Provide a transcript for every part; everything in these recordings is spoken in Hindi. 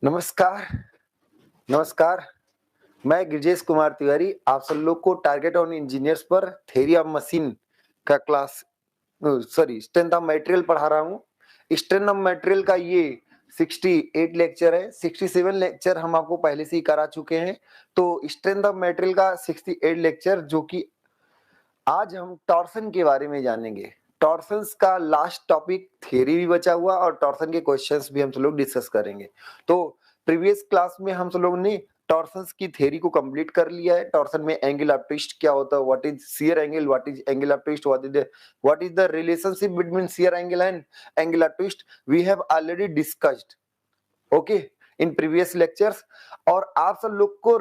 नमस्कार, नमस्कार। मैं गिरजेश कुमार तिवारी आप सब लोग को टारगेट ऑन इंजीनियर्स पर थ्योरी ऑफ मशीन का क्लास स्ट्रेंथ ऑफ मटेरियल पढ़ा रहा हूँ। स्ट्रेंथ ऑफ मटेरियल का ये 68 लेक्चर है। 67 लेक्चर हम आपको पहले से ही करा चुके हैं। तो स्ट्रेंथ ऑफ मटेरियल का 68 लेक्चर, जो कि आज हम टॉर्सन के बारे में जानेंगे। टॉर्सन्स का लास्ट टॉपिक थ्योरी भी बचा हुआ और टॉर्सन के क्वेश्चंस भी हम सब लोग डिस्कस करेंगे। तो प्रीवियस क्लास में हम सब लोगों ने टॉर्सन्स की थ्योरी को कंप्लीट कर लिया है। टॉर्सन में एंगल ऑफ ट्विस्ट क्या होता है, what is shear angle, what is angle of twist, what is the relationship between shear angle and angle of twist, we have already discussed okay in previous lectures. और आप सब लोग को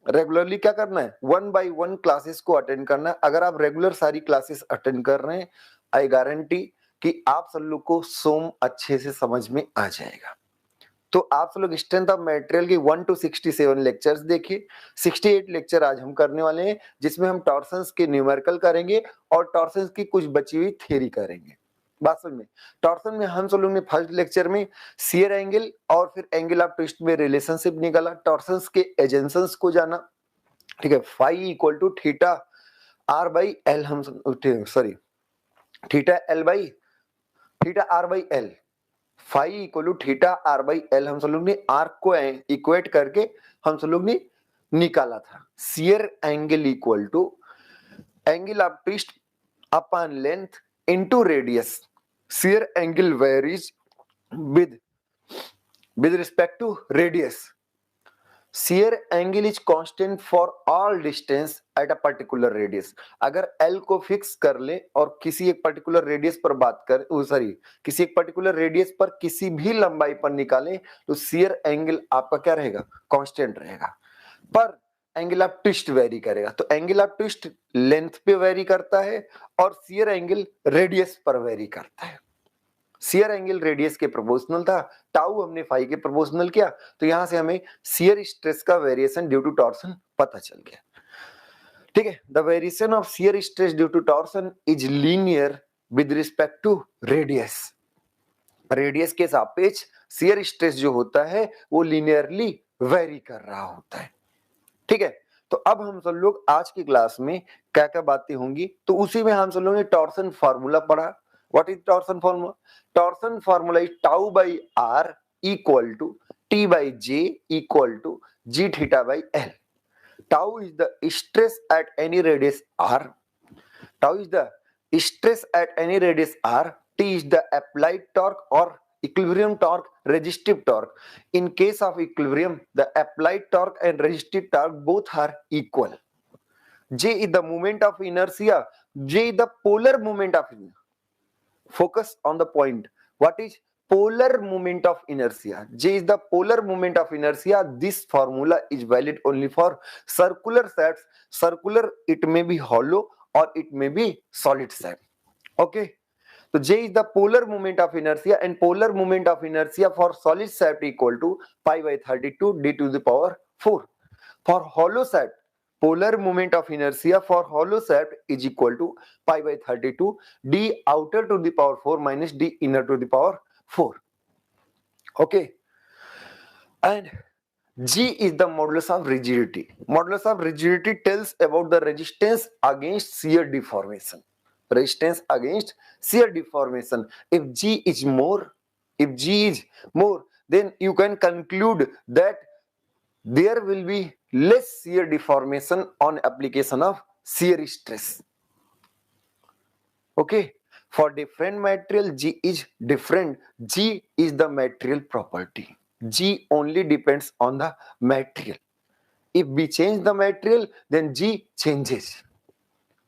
रेगुलरली क्या करना है, 1 by 1 क्लासेस को अटेंड करना है। अगर आप रेगुलर सारी क्लासेस अटेंड कर रहे हैं, आई गारंटी कि आप सब लोग को सोम अच्छे से समझ में आ जाएगा। तो आप सब लोग स्ट्रेंथ ऑफ मटेरियल की 1 to 67 लेक्चर्स देखिए। 68 लेक्चर आज हम करने वाले हैं, जिसमें हम टॉर्सन्स के न्यूमेरिकल करेंगे और टॉर्सन्स की कुछ बची हुई थ्योरी करेंगे। बात समझ में। टॉर्सन में हम सब लोग ने फर्स्ट लेक्चर में शियर एंगल और फिर एंगल ऑफ ट्विस्ट में रिलेशनशिप निकाला, टॉर्सन्स के एजेंशंस को जाना। ठीक है, phi equal to theta R by L, हम sorry theta L by theta R by L, phi equal to theta R by L हम सब लोग ने आर्क को इक्वेट करके हम सब लोग ने निकाला था। Shear angle equal to angle of twist upon length into radius. Shear angle varies with respect to radius. Shear angle is constant for all distance at a particular radius. अगर L को फिक्स कर ले और किसी एक पर्टिकुलर रेडियस पर बात कर किसी एक पर्टिकुलर रेडियस पर किसी भी लंबाई पर निकालें तो शियर एंगल आपका क्या रहेगा, कांस्टेंट रहेगा। पर एंगल ऑफ ट्विस्ट वेरी करेगा। तो एंगल ऑफ ट्विस्ट लेंथ पे वेरी करता है और शियर एंगल रेडियस पर वेरी करता है। शियर एंगल रेडियस के प्रोपोर्शनल था, टाउ हमने फाई के प्रोपोर्शनल किया, तो यहां से हमें शियर स्ट्रेस का वेरिएशन ड्यू टू टॉर्सन पता चल गया। ठीक है, the variation of shear stress due to torsion is linear with respect to radius. Radius के सापेक्ष शियर स्ट्रेस जो होता है वो लीनियरली वेरी कर रहा होता है। ठीक है, तो अब हम सब लोग आज की क्लास में क्या क्या बातें होंगी, तो उसी में हम सब लोगों ने टॉर्सन फार्मूला पढ़ा। What is torsion formula? Torsion formula is tau by R equal to T by J equal to G theta by L. Tau is the stress at any radius R, tau is the stress at any radius R, T is the applied torque और equilibrium torque, resistive torque. In case of equilibrium, the applied torque and resistive torque both are equal. J is the moment of inertia. J is the polar moment of inertia. Focus on the point. What is polar moment of inertia? J is the polar moment of inertia. This formula is valid only for circular sets. Circular, it may be hollow or it may be solid set. Okay. So J is the polar moment of inertia and polar moment of inertia for solid set equal to pi by 32 d to the power 4. For hollow set, polar moment of inertia for hollow set is equal to pi by 32 d outer to the power 4 minus d inner to the power 4. Okay. And G is the modulus of rigidity. Modulus of rigidity tells about the resistance against shear deformation. Resistance against shear deformation. If G is more, then you can conclude that there will be less shear deformation on application of shear stress. Okay, for different material G is different. G is the material property. G only depends on the material. If we change the material, then G changes.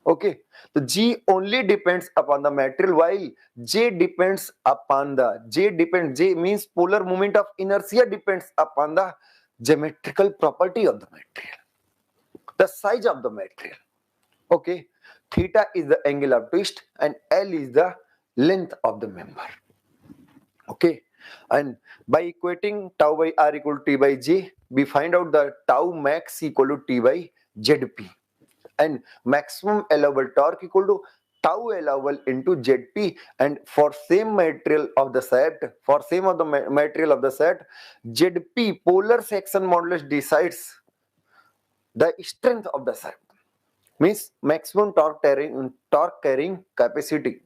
Okay, so G only depends upon the material while J depends upon the J means polar moment of inertia depends upon the geometrical property of the material, the size of the material. Okay, theta is the angle of twist and L is the length of the member. Okay, and by equating tau by R equal to T by J, we find out the tau max equal to T by ZP. And maximum allowable torque equal to tau allowable into Zp, and for same material of the set, Zp polar section modulus decides the strength of the set, means maximum torque carrying capacity.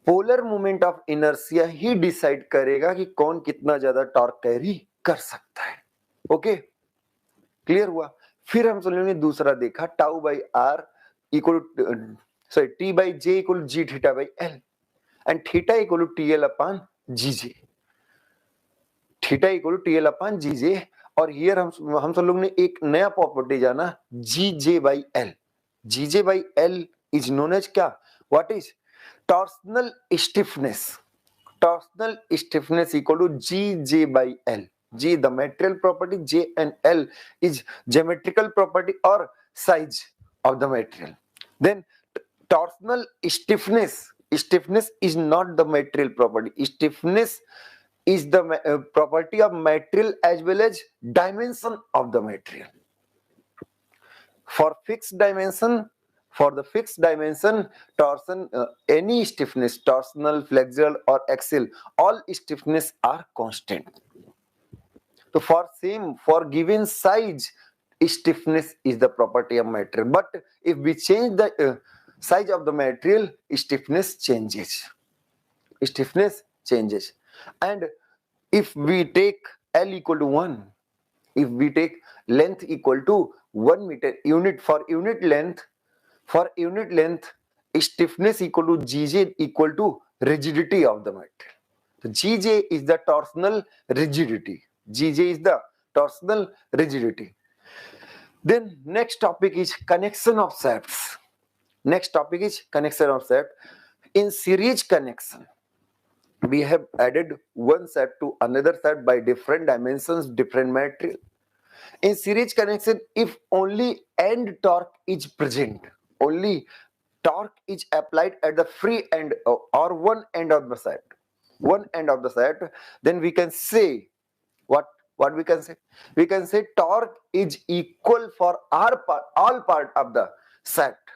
Polar moment of inertia he decide करेगा कि कौन कितना ज्यादा टॉर्क कैरी कर सकता है. ओके, क्लियर हुआ. फिर हम समझेंगे दूसरा देखा, tau by R equal T by J equal G theta by L and theta equal T L upon G J. Theta equal T L upon G J. और हियर हम सब लोग ने एक नया प्रॉपर्टी जाना, G J by L. G J by L is known as क्या, what is torsional stiffness. Torsional stiffness equal to Gj by L. G the material property, J and L is geometrical property or size of the material. Then torsional stiffness is not the material property. Stiffness is the property of material as well as dimension of the material. For the fixed dimension torsion, any stiffness, torsional, flexural or axial, all stiffness are constant. So for given size, stiffness is the property of material, but if we change the size of the material, stiffness changes. And if we take L equal to 1, if we take length equal to 1 meter unit, for unit length, stiffness equal to Gj equal to rigidity of the material. So Gj is the torsional rigidity. Then next topic is connection of shafts. In series connection, we have added one shaft to another shaft by different dimensions, different material. In series connection, if only end torque is present, only torque is applied at the free end or one end of the shaft, then we can say what we can say. We can say torque is equal for all part of the shaft.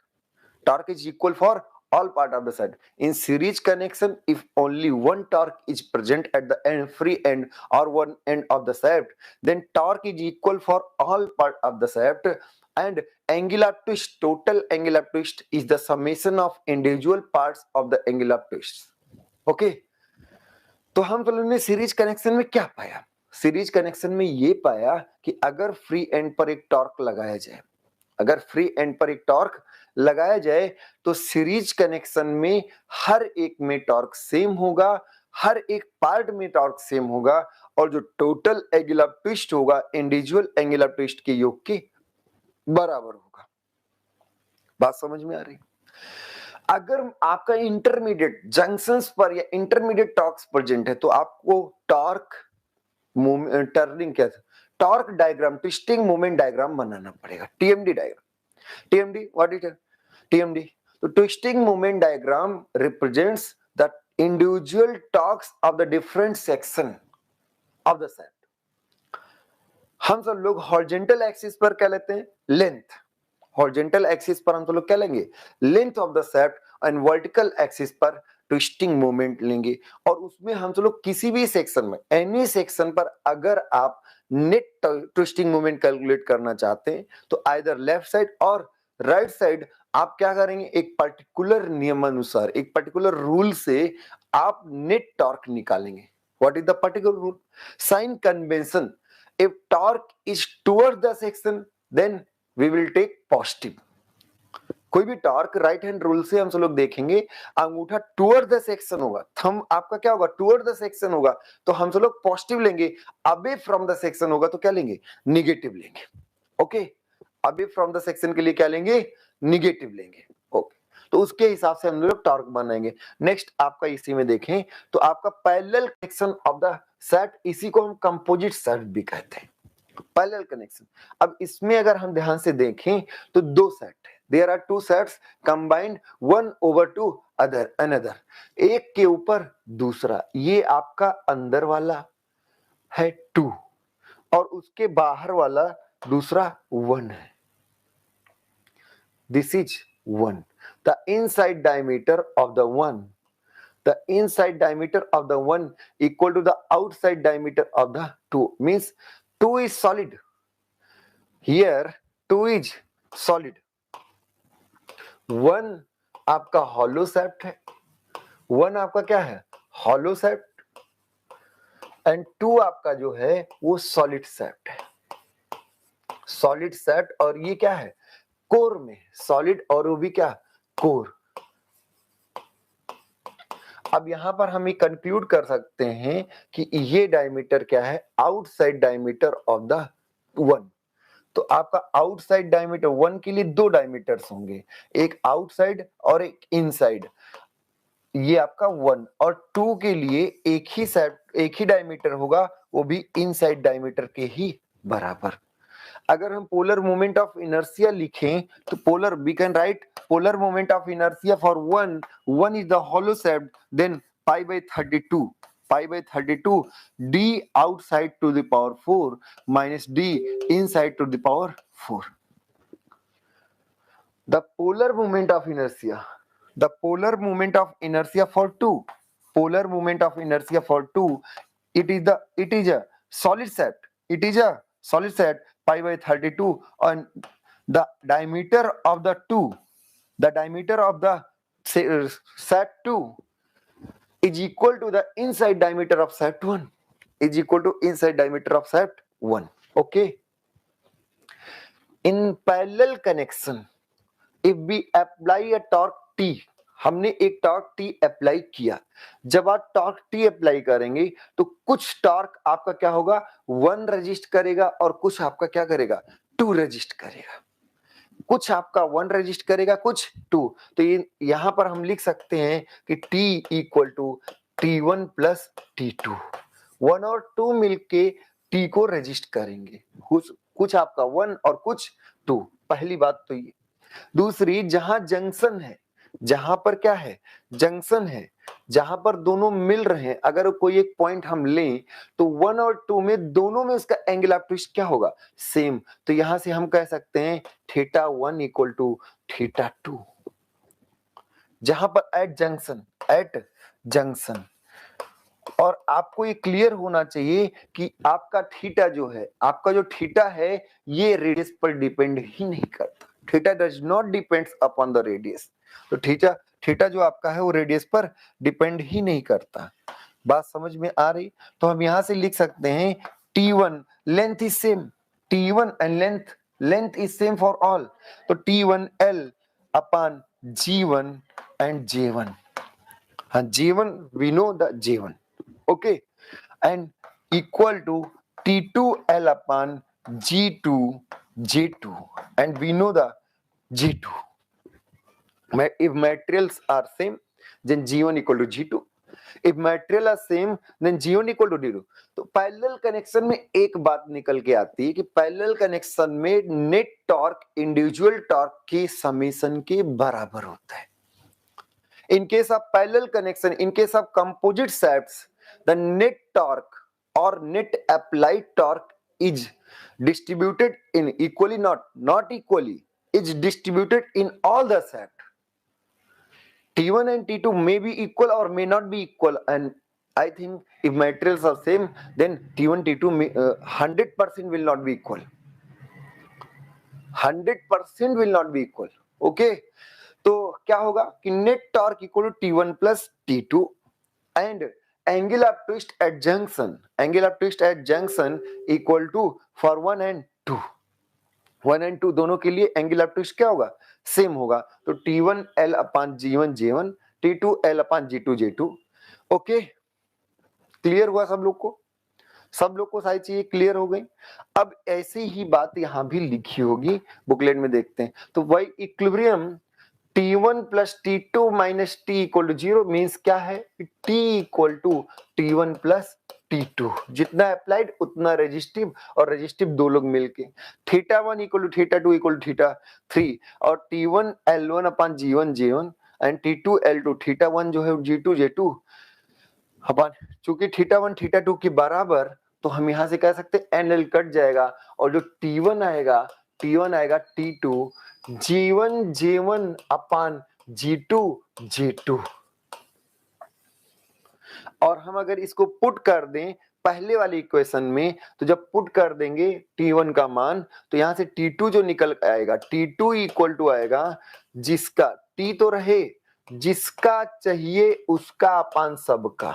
Torque is equal for all part of the shaft. In series connection, if only one torque is present at the free end or one end of the shaft, then torque is equal for all part of the shaft, and total angular twist is the summation of individual parts of the angular twists. Okay, तो हम लोगों ने सीरीज कनेक्शन में क्या पाया? सीरीज कनेक्शन में ये पाया कि अगर फ्री एंड पर एक टॉर्क लगाया जाए, तो सीरीज कनेक्शन में हर एक में टॉर्क सेम होगा, हर एक पार्ट में टॉर्क सेम होगा, और जो टोटल एंगुलर ट्विस्ट होगा इंडिविजुअल एंगुलर ट्विस्ट के योग के बराबर होगा. बात समझ में आ रही? अगर आपका इंटरमीडिएट जंक्शंस पर या इंटरमीडिएट टॉर्क्स प्रेजेंट है, तो आपको torque diagram, twisting moment diagram बनाना पड़ेगा. TMD diagram. TMD, what is it? TMD. So twisting moment diagram represents the individual torques of the different section of the shaft. हम सब लोग हॉरिजॉन्टल एक्सिस पर क्या लेते हैं? लेंथ. हॉरिजॉन्टल एक्सिस पर हम सब लोग क्या लेंगे? Length of the shaft, and vertical axis पर ट्विस्टिंग मोमेंट लेंगे. और उसमें हम सब लोग किसी भी सेक्शन में, एनी सेक्शन पर अगर आप नेट ट्विस्टिंग मोमेंट कैलकुलेट करना चाहते हैं, तो आइदर लेफ्ट साइड और राइट साइड आप क्या करेंगे? एक पर्टिकुलर नियमानुसार, एक पर्टिकुलर रूल से आप नेट टॉर्क निकालेंगे. What is the particular rule? Sign convention. If torque is toward the section, then we will take positive. कोई भी टॉर्क राइट हैंड रूल से हम सब लोग देखेंगे, अंगूठा टुवर्ड द सेक्शन होगा, थंब आपका क्या होगा? टुवर्ड द सेक्शन होगा, तो हम सब लोग पॉजिटिव लेंगे. अवे फ्रॉम द सेक्शन होगा तो क्या लेंगे? निगेटिव लेंगे. Okay, away from the section के लिए क्या लेंगे? निगेटिव लेंगे. ओके, तो उसके हिसाब से हम लोग टॉर्क बनाएंगे. नेक्स्ट आपका इसी में देखें तो आपका parallel connection of the shaft, इसी को हम कंपोजिट शाफ्ट भी कहते हैं, पैरेलल कनेक्शन. अब इसमें अगर हम ध्यान से देखें तो दो शाफ्ट है. There are two shafts combined one over to another. एक के ऊपर दूसरा. ये आपका अंदर वाला है 2 और उसके बाहर वाला दूसरा 1 है. This is 1. The inside diameter of the 1 equal to the outside diameter of the 2, means 2 is solid. Here 2 is solid. 1 आपका hollow shaft है, 1 आपका क्या है, hollow shaft, एंड 2 आपका जो है वो solid shaft है, solid shaft, और ये क्या है, कोर में solid, और वो भी क्या, कोर। अब यहां पर हम ये कंक्लूड कर सकते हैं कि ये डायमीटर क्या है, आउटसाइड डायमीटर ऑफ द 1। तो आपका आउटसाइड डायमीटर 1 के लिए 2 डायमीटर्स होंगे, एक आउटसाइड और एक इनसाइड। ये आपका 1 और 2 के लिए एक ही डायमीटर होगा, वो भी इनसाइड डायमीटर के ही बराबर। अगर हम पोलर मोमेंट ऑफ इनर्शिया लिखें तो polar, we can write polar moment of inertia for 1 is the hollow shaft, then pi by 32 d outside to the power 4 minus d inside to the power 4. The polar moment of inertia for 2, it is a solid set, pi by 32, and the diameter of the set 2 is equal to the inside diameter of set 1, okay. In parallel connection, if we apply a torque T, हमने एक टॉर्क T अप्लाई किया, जब आप टॉर्क T अप्लाई करेंगे तो कुछ टॉर्क आपका क्या होगा, 1 रेजिस्ट करेगा और कुछ आपका क्या करेगा, 2 रेजिस्ट करेगा, कुछ आपका 1 रेजिस्ट करेगा, कुछ 2। तो ये यहां पर हम लिख सकते हैं कि T equal to T1 plus T2, 1 और 2 मिलके T को रेजिस्ट करेंगे, कुछ आपका 1 और कुछ 2। पहली बात तो ये। दूसरी, जहां जंक्शन है, जहां पर क्या है, जंक्शन है, जहां पर दोनों मिल रहे हैं, अगर कोई एक पॉइंट हम लें तो 1 और 2 में दोनों में उसका एंगल ऑफ ट्विस्ट क्या होगा, सेम। तो यहां से हम कह सकते हैं θ1 इक्वल टू θ2, जहां पर एट जंक्शन। और आपको ये क्लियर होना चाहिए कि आपका थीटा जो है, आपका जो थीटा है ये रेडियस पर डिपेंड ही नहीं करता, theta does not depends upon the radius. तो थीटा जो आपका है वो रेडियस पर डिपेंड ही नहीं करता। बात समझ में आ रही? तो हम यहां से लिख सकते हैं T1 length is same, T1 and length is same for all, तो T1 L upon G1 and J1। हाँ, J1 we know the J1, okay, and equal to T2 L upon G2 J2, and we know the J2. If materials are same, then G1 equal to G2. If material are same, then G1 equal to D2. तो पैरेलल कनेक्शन में एक बात निकल के आती है कि पैरेलल कनेक्शन में नेट टॉर्क इंडिविजुअल टॉर्क के समेशन के बराबर होता है। In case of parallel connection, in case of composite shafts, the net torque or net applied torque is distributed in equally, not equally, is distributed in all the shaft. T1 and T2 may be equal or may not be equal, and I think if materials are same, then T1 T2 may, 100% will not be equal. 100% will not be equal. Okay. तो क्या होगा कि net torque equal to T1 plus T2 and angle of twist at junction equal to for 1 and 2 दोनों के लिए एंगल ऑफ ट्विस्ट क्या होगा, सेम होगा। तो T1 L upon G1 J1, T2 L upon G2 J2। Okay, clear हुआ सब लोग को? सब लोग को सारी चीजें क्लियर हो गई। अब ऐसी ही बात यहां भी लिखी होगी, बुकलेट में देखते हैं। तो वही equilibrium T1 plus T2 minus T equal to 0 means क्या है, T equal to T1 plus T2, जितना अप्लाइड उतना रेजिस्टिव, और रेजिस्टिव दो लोग मिलके θ1 इक्वल टू θ2 इक्वल टू θ3, और T1 L1 upon G1 J1 and T2 L2 θ1 जो है G2 J2 अपन, चूंकि θ1 θ2 के बराबर, तो हम यहां से कह सकते हैं NL कट जाएगा और जो T1 आएगा T2 G1 J1 अपान G2 J2। और हम अगर इसको पुट कर दें पहले वाली इक्वेशन में, तो जब पुट कर देंगे T1 का मान, तो यहां से T2 जो निकल आएगा, T2 इक्वल टू आएगा जिसका, T तो रहे, जिसका चाहिए उसका अपान सबका,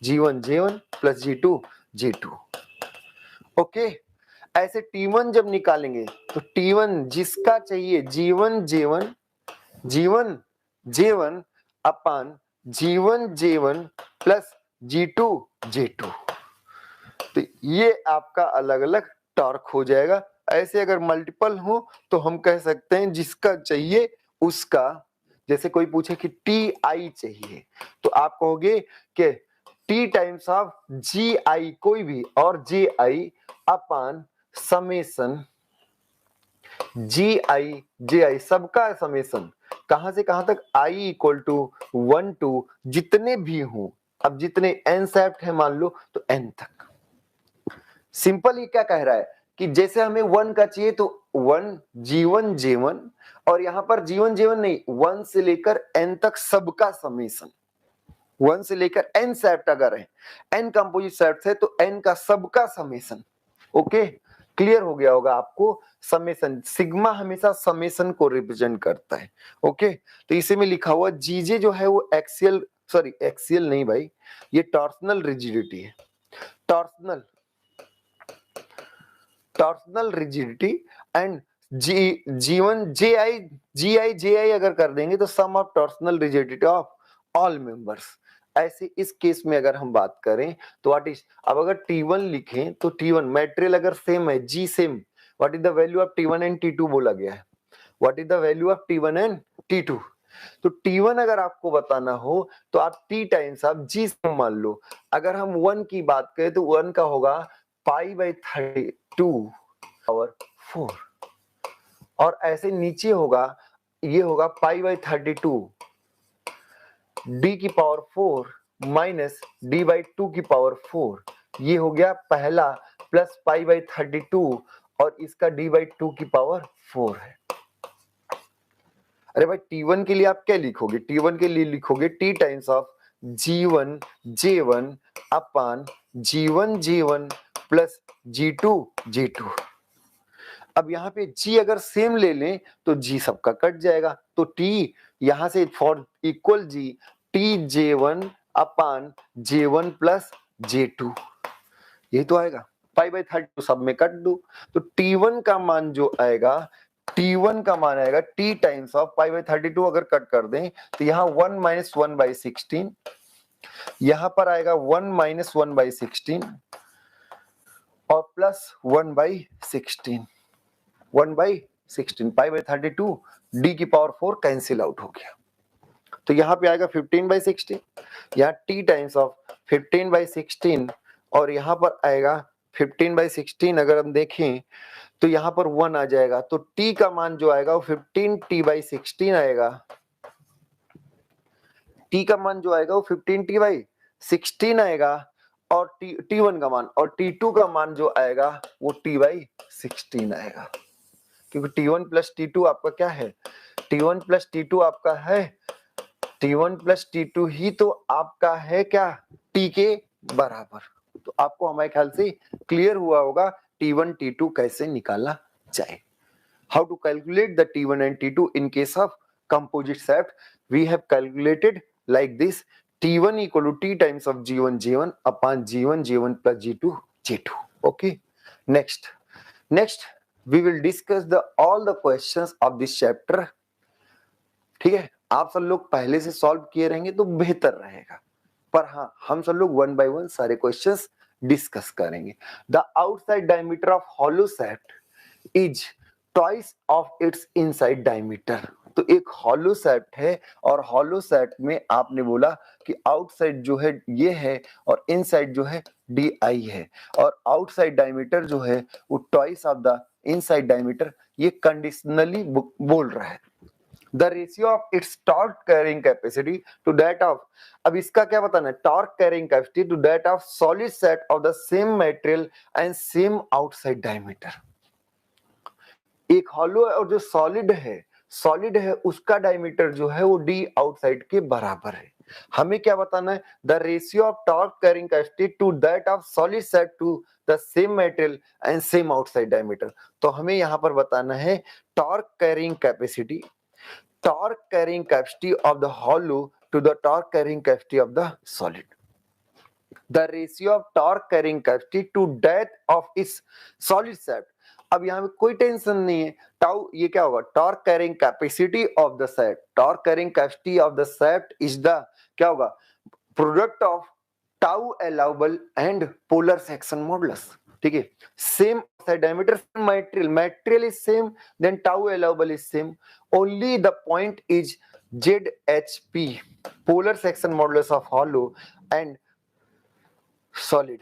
G1 J1 plus G2 J2। Okay, ऐसे T1 जब निकालेंगे तो T1 जिसका चाहिए G1 J1 अपान G1 J1 plus G2 J2। तो ये आपका अलग अलग टॉर्क हो जाएगा। ऐसे अगर मल्टीपल हो तो हम कह सकते हैं जिसका चाहिए उसका। जैसे कोई पूछे कि टी आई चाहिए, तो आप कहोगे कि टी टाइम्स ऑफ जी आई कोई भी और जे आई अपान समेसन जी आई जे आई सबका समेसन, कहां से कहां तक, आई इक्वल टू 1 टू जितने भी हों। अब जितने एन सेप्ट है मान लो तो एन तक। सिंपल ही क्या कह रहा है कि जैसे हमें 1 का चाहिए तो 1 G1 J1, और यहां पर G1 J1 नहीं, 1 से लेकर n तक सबका समेशन, 1 से लेकर n सेट अगर है, n कंपोजिट सेट्स है तो n का सबका समेशन। ओके, क्लियर हो गया होगा आपको। समेशन, सिग्मा हमेशा समेशन को रिप्रेजेंट करता है। ओके, तो इसी में लिखा हुआ जीजे जो है वो एक्सियल, सॉरी एक्सियल नहीं भाई, ये टॉर्सनल रिजिडिटी है। Torsional rigidity and G1 JI अगर कर देंगे तो sum of torsional rigidity of all members. ऐसे इस केस में अगर हम बात करें तो व्हाट इज, अब अगर T1 लिखें तो T1 मटेरियल अगर सेम है, G same, what is the value of T1 and T2 बोला गया है, what is the value of T1 and T2। तो T1 अगर आपको बताना हो तो आप T टाइम्स आप G सेम मान लो। अगर हम 1 की बात करें तो 1 का होगा π/32 पावर 4, और ऐसे नीचे होगा, ये होगा π/32 d की पावर 4 माइनस d/2 की पावर 4। ये हो गया पहला, प्लस π/32 और इसका d/2 की पावर 4 है। अरे भाई T1 के लिए आप क्या लिखोगे, T1 के लिए लिखोगे T times of G1 J1 upon G1 J1 plus G2 J2। अब यहाँ पे G अगर सेम ले लें तो G सबका कट जाएगा, तो T यहां से for equal G T J1 upon J1 plus J2, ये तो आएगा। π/32 सब में कट दो, तो T1 का मान जो आएगा, T1 का मान आएगा T टाइम्स ऑफ π/32 अगर कट कर दें तो यहाँ 1 माइनस 1/16, यहां पर आएगा 1 माइनस 1/16 और प्लस 1/16, 1/16 π/32 d की पावर 4 कैंसिल आउट हो गया, तो यहाँ पे आएगा 15/16, यहाँ t टाइम्स ऑफ 15/16 और यहाँ पर आएगा 15/16। अगर हम देखें तो यहाँ पर 1 आ जाएगा, तो t का मान जो आएगा वो 15t/16 आएगा, t का मान जो आएगा वो 15t/16 आएगा, और T1 का मान, और T2 का मान जो आएगा वो t/16 आएगा, क्योंकि T1 प्लस T2 आपका क्या है, T1 प्लस T2 आपका है, T1 प्लस T2 ही तो आपका है क्या, T के बराबर। तो आपको हमारे ख्याल से क्लियर हुआ होगा T1 T2 कैसे निकाला जाए। How to calculate the T1 and T2 in case of composite shaft? We have calculated like this: T1 equal to T times of G1 J1 upon G1 J1 plus G2 J2. Okay. Next we will discuss all the questions of this chapter. ठीक है, आप सब लोग पहले से सॉल्व किए रहेंगे तो बेहतर रहेगा, पर हाँ हम सब लोग 1 by 1 सारे क्वेश्चंस डिस्कस करेंगे। The outside diameter of hollow shaft is twice of its inside diameter. तो एक हॉलो शाफ्ट है और हॉलो शाफ्ट में आपने बोला कि आउटसाइड जो है ये है और इनसाइड जो है डी आई है, और आउटसाइड डायमीटर जो है वो twice of the inside diameter, ये कंडीशनली बोल रहा है। The ratio of its torque carrying capacity to that of, अब इसका क्या बताना है, torque carrying capacity to that of solid set of the same material and same outside diameter एक हॉलो है और जो सॉलिड है उसका डायमीटर जो है वो डी आउटसाइड के बराबर है। हमें क्या बताना है, the ratio of torque carrying capacity to that of solid shaft to the same material and same outside diameter. तो हमें यहाँ पर बताना है torque carrying capacity of the hollow to the torque carrying capacity of the solid. The ratio of torque carrying capacity to that of its solid set. अब यहाँ पे कोई टेंशन नहीं है, टाउ ये क्या होगा, torque carrying capacity of the set, torque carrying capacity of the set is the क्या होगा, product of tau allowable and polar section modulus. ठीक है, same diameter material is same, then tau allowable is same, only the point is ZHP, polar section modulus of hollow and solid,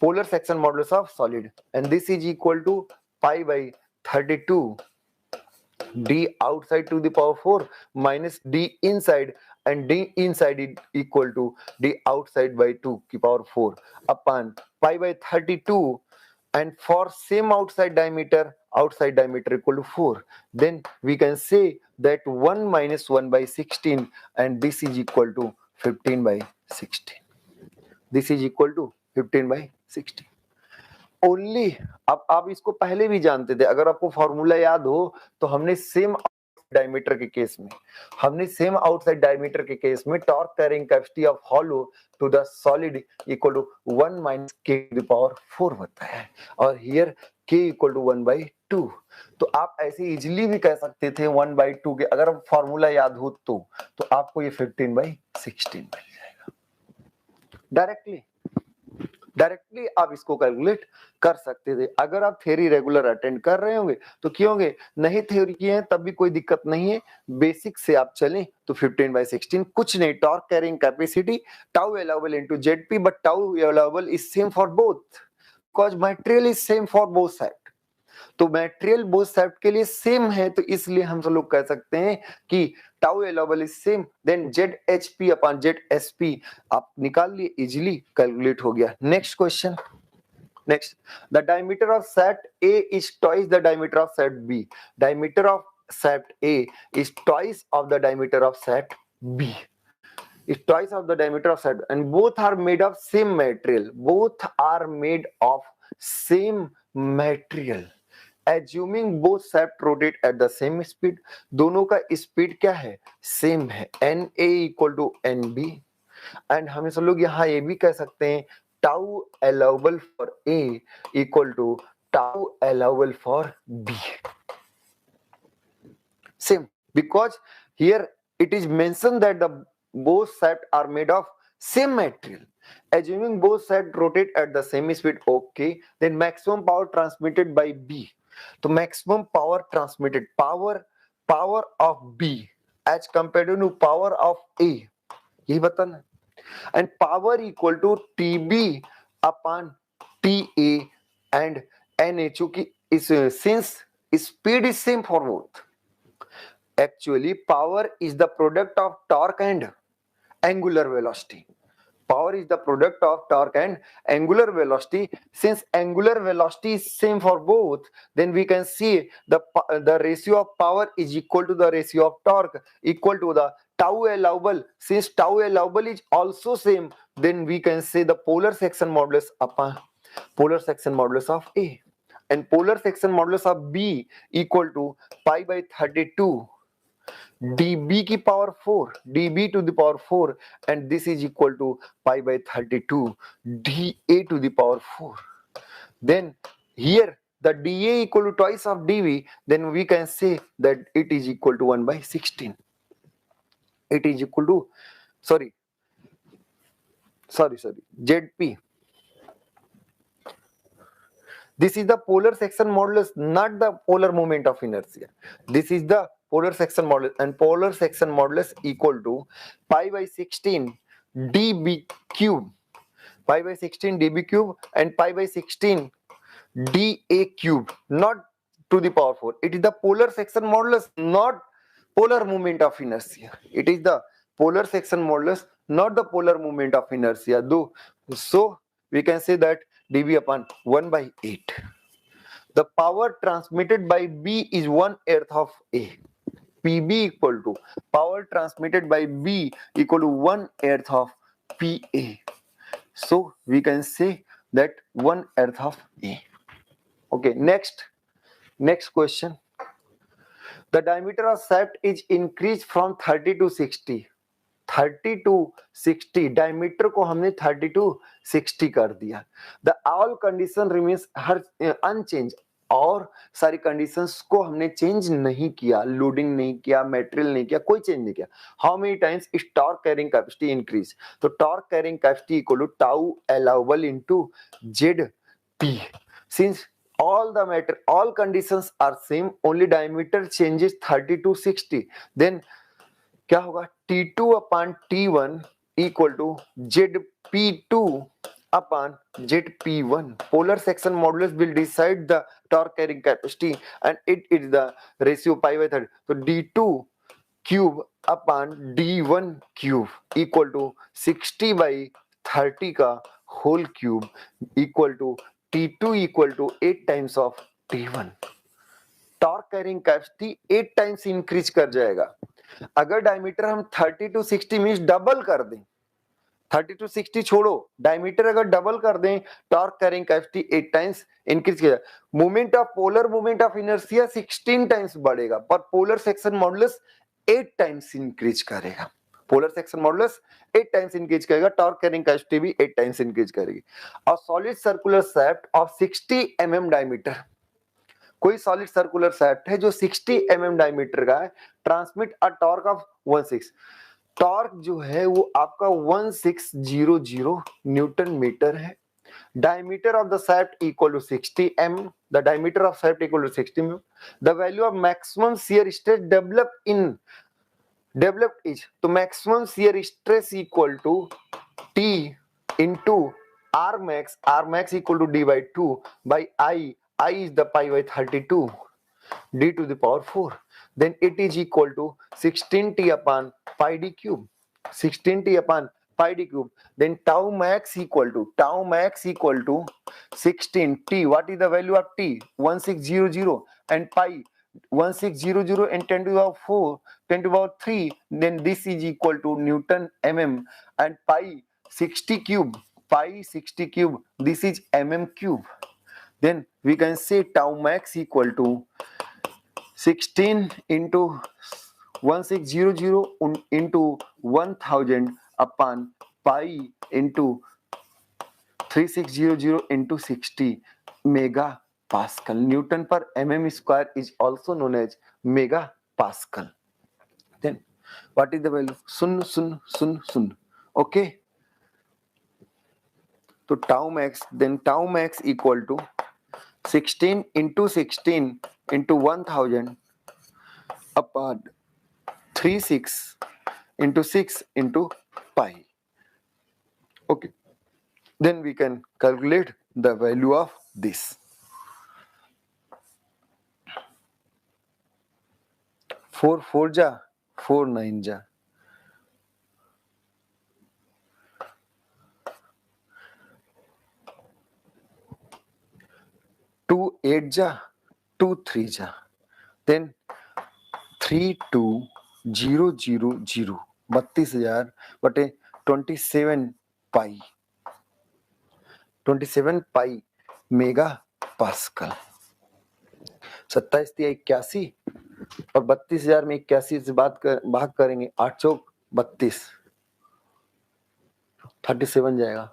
polar section modulus of solid, and this is equal to pi by 32 d outside to the power 4 minus d inside, and d inside is equal to d outside by 2 की power 4 upon pi by 32, and for same outside diameter equal to 4, then we can say that 1 minus 1 by 16, and this is equal to 15 by 16. This is equal to 15 by 16. Only अब आप इसको पहले भी जानते थे, अगर आपको फॉर्मूला याद हो तो हमने सेम डायमीटर के केस में torque carrying capacity of hollow to the solid equal to 1 minus K to the power 4 बताया है, और हियर k इक्वल टू 1/2। तो आप ऐसे इजीली भी कह सकते थे 1/2 के, अगर फॉर्मूला याद हो तो आपको ये 15/16 मिल जाएगा। डायरेक्टली आप इसको कैलकुलेट कर सकते थे अगर आप थ्योरी रेगुलर अटेंड कर रहे होंगे तो क्यों होंगे, नहीं थ्योरी किए हैं तब भी कोई दिक्कत नहीं है, बेसिक से आप चलें तो 15/16 कुछ नहीं, torque carrying capacity tau allowable into ZP, but tau allowable is same for both because material is same for both side. तो मटेरियल बोथ साइड के लिए सेम है, तो इसलिए हम सब लोग कह सकते हैं कि tau allowable is same, then ZHP upon ZSP आप निकाल लिए, इजीली कैलकुलेट हो गया। Next question, next, the diameter of shaft A is twice the diameter of set B. Diameter of set A is twice of the diameter of set B. Is twice of the diameter of set, and both are made of same material. Both are made of same material. Assuming both shaft rotate at the same speed, दोनों का स्पीड क्या है, सेम है, NA equal to NB, and हम सब लोग यहाँ ये भी कह सकते हैं tau allowable for A equal to tau allowable for B, same, because here it is mentioned that the both shafts are made of same material. Assuming both shafts rotate at the same speed, okay, then maximum power transmitted by B, तो maximum power transmitted, power of B as compared to power of A, यही बताना, and power equal to TB upon TA and NA, चूंकि since speed is same for both, actually power is the product of torque and angular velocity. Power is the product of torque and angular velocity. Since angular velocity is same for both, then we can see the ratio of power is equal to the ratio of torque equal to the tau allowable. Since tau allowable is also same, then we can say the polar section modulus upon polar section modulus of A, and polar section modulus of B equal to pi by 32 dB की power 4, dB to the power 4, and this is equal to pi by 32 dA to the power 4. Then here the dA equal to twice of dV, then we can say that it is equal to 1/16. It is equal to sorry ZP. This is the polar section modulus, not the polar moment of inertia. This is the polar section modulus, and polar section modulus equal to pi by 16 dB cube, pi by 16 dB cube, and pi by 16 dA cube, not to the power 4. It is the polar section modulus, not polar moment of inertia. It is the polar section modulus, not the polar moment of inertia. So we can say that dB upon 1/8. the power transmitted by B is 1/8 of A. PB equal to power transmitted by B equal to 1/8 of PA. So we can say that 1/8 of A. Okay, next question. The diameter of shaft is increased from 30 to 60. 30 to 60 diameter को हमने 30 to 60 कर दिया. द ऑल कंडीशन रिमेन्स हर अनचेंज, और सारी कंडीशंस को हमने चेंज नहीं किया, लोडिंग नहीं किया, मटेरियल नहीं किया, कोई चेंज नहीं किया. How many times is torque carrying capacity increase? तो torque carrying capacity equal to tau allowable into Z P. Since all conditions are same, only diameter changes 30 to 60, then क्या होगा? T2 upon T1 equal to ZP2 upon ZP1. Polar section modulus will decide the torque carrying capacity and it is the ratio pi by 30. So D2 cube upon D1 cube equal to 60 by 30 का whole cube equal to T2 equal to 8 times of T1. Torque carrying capacity 8 times increase कर जाएगा. अगर डायमीटर हम 30 टू 60 मींस डबल कर दें, 30 टू 60 छोड़ो, डायमीटर अगर डबल कर दें, torque carrying capacity 8 times increase किया. Moment of polar moment of inertia 16 times बढ़ेगा, पर polar section modulus 8 times increase करेगा. Polar section modulus 8 times increase करेगा, टॉर्क कैरिंग कैपेसिटी भी 8 टाइम्स इंक्रीज करेगी. और solid circular shaft of 60 mm diameter, कोई सॉलिड सर्कुलर शाफ्ट है जो 60 mm डायमीटर का है, transmit a torque of 16. Torque जो है वो आपका 1600 न्यूटन मीटर है. Diameter of the shaft equal to 60 mm. The diameter of shaft equal to 60 mm. The value of maximum shear stress developed is, तो maximum shear stress equal to T into R max equal to D by 2 by I is the pi by 32 d to the power 4. Then it is equal to 16t upon pi d cube. 16t upon pi d cube. Then tau max equal to 16t. What is the value of t? 1600 and pi 1600 and 10 to the power 4, 10 to the power 3. Then this is equal to Newton mm and pi 60 cube. Pi 60 cube. This is mm cube. Then we can say tau max equal to 16 into 1600 into 1000 upon pi into 3600 into 60 mega pascal. Newton per mm square is also known as mega pascal. Then what is the value? Sun. Okay. So tau max equal to 16 into 16 into 1000 upon 36 into 6 into pi. Okay. Then we can calculate the value of this. 4 4 ja, 4 9 ja. 2 8 ja, 2 3 ja. Then 32000 32,000 बटे 27 पाई मेगा पास्कल. 27,81 और 32,000 में 81 से भाग करेंगे, 8 चौक 32, 37 जाएगा,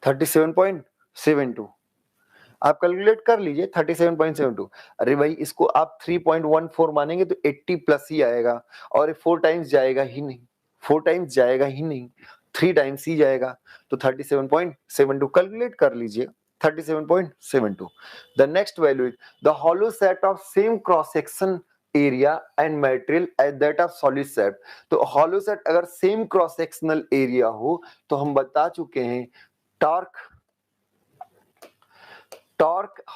37.72. आप कैलकुलेट कर लीजिए 37.72. अरे भाई इसको आप 3.14 मानेंगे तो 80 प्लस ही आएगा, और 4 टाइम्स जाएगा ही नहीं, 3 टाइम्स ही जाएगा, तो 37.72 कैलकुलेट कर लीजिए. 37.72. The next value is the hollow set of same cross section area and material as that of solid shaft. तो hollow set अगर same cross sectional area हो तो हम बता चुके हैं torque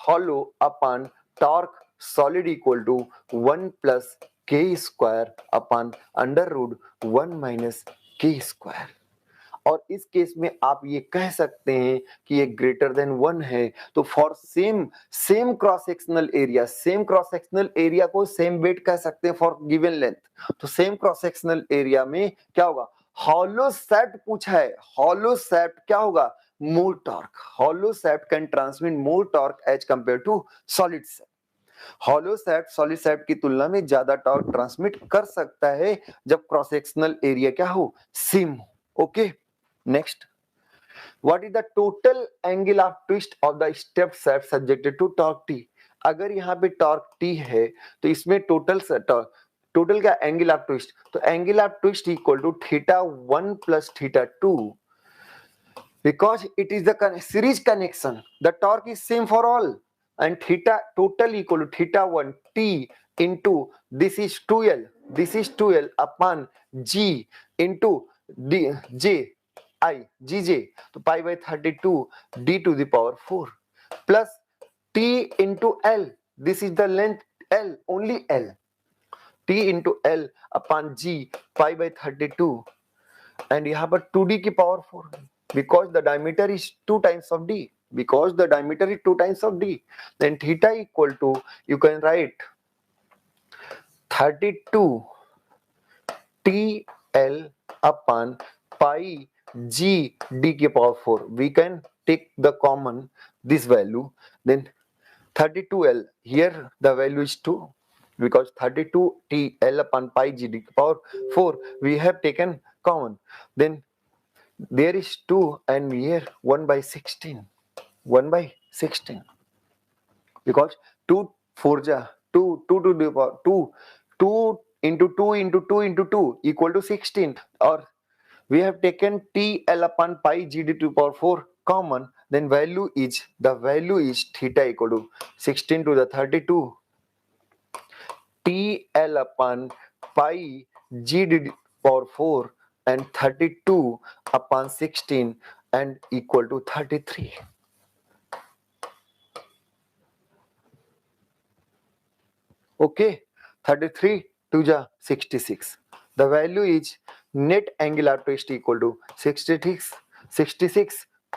hollow upon torque solid equal to 1 plus k square upon under root 1 minus k square. और इस केस में आप ये कह सकते हैं कि ये ग्रेटर देन 1 है। तो for same cross sectional area को सेम वेट कह सकते हैं फॉर गिवन लेंथ। तो सेम क्रॉस सेक्शनल एरिया में क्या होगा, हॉलो सैफ्ट पूछा है, हॉलो सैफ्ट क्या होगा, more torque. Hollow shaft can transmit more torque as compare to solid shaft. Hollow shaft solid shaft की तुलना में ज्यादा टॉर्क ट्रांसमिट कर सकता है जब क्रॉस सेक्शनल एरिया क्या हो, सेम हो। Okay, next, what is the total angle of twist of the step shaft subjected to torque T. अगर यहाँ पे टॉर्क टी है तो इसमें टोटल क्या एंगल ऑफ ट्विस्ट, तो angle of twist equal to θ1 plus θ2 because it is the series connection, the torque is same for all, and theta total equal to θ1 t into this is 2l upon g into d j I gj, तो pi by 32 d to the power 4 plus t into l, this is the length l, only l, t into l upon g pi by 32 and यहाँ पर 2d की power 4 because the diameter is 2 times of d, because the diameter is 2 times of d, then theta equal to, you can write 32 tl upon pi g d की power 4, we can take the common this value, then 32l, here the value is 2 because 32 tl upon pi g d की power 4 we have taken common, then there is 2 and here 1 by 16 because 2 4 ja 2 2 to the power 2 2 into 2 into 2 into 2 equal to 16, or we have taken tl upon pi g d to the power 4 common, then the value is theta equal to 16 to the 32 tl upon pi g d to the power 4 and 32 upon 16 and equal to 33. Okay, 33 to the 66. The value is net angular twist equal to 66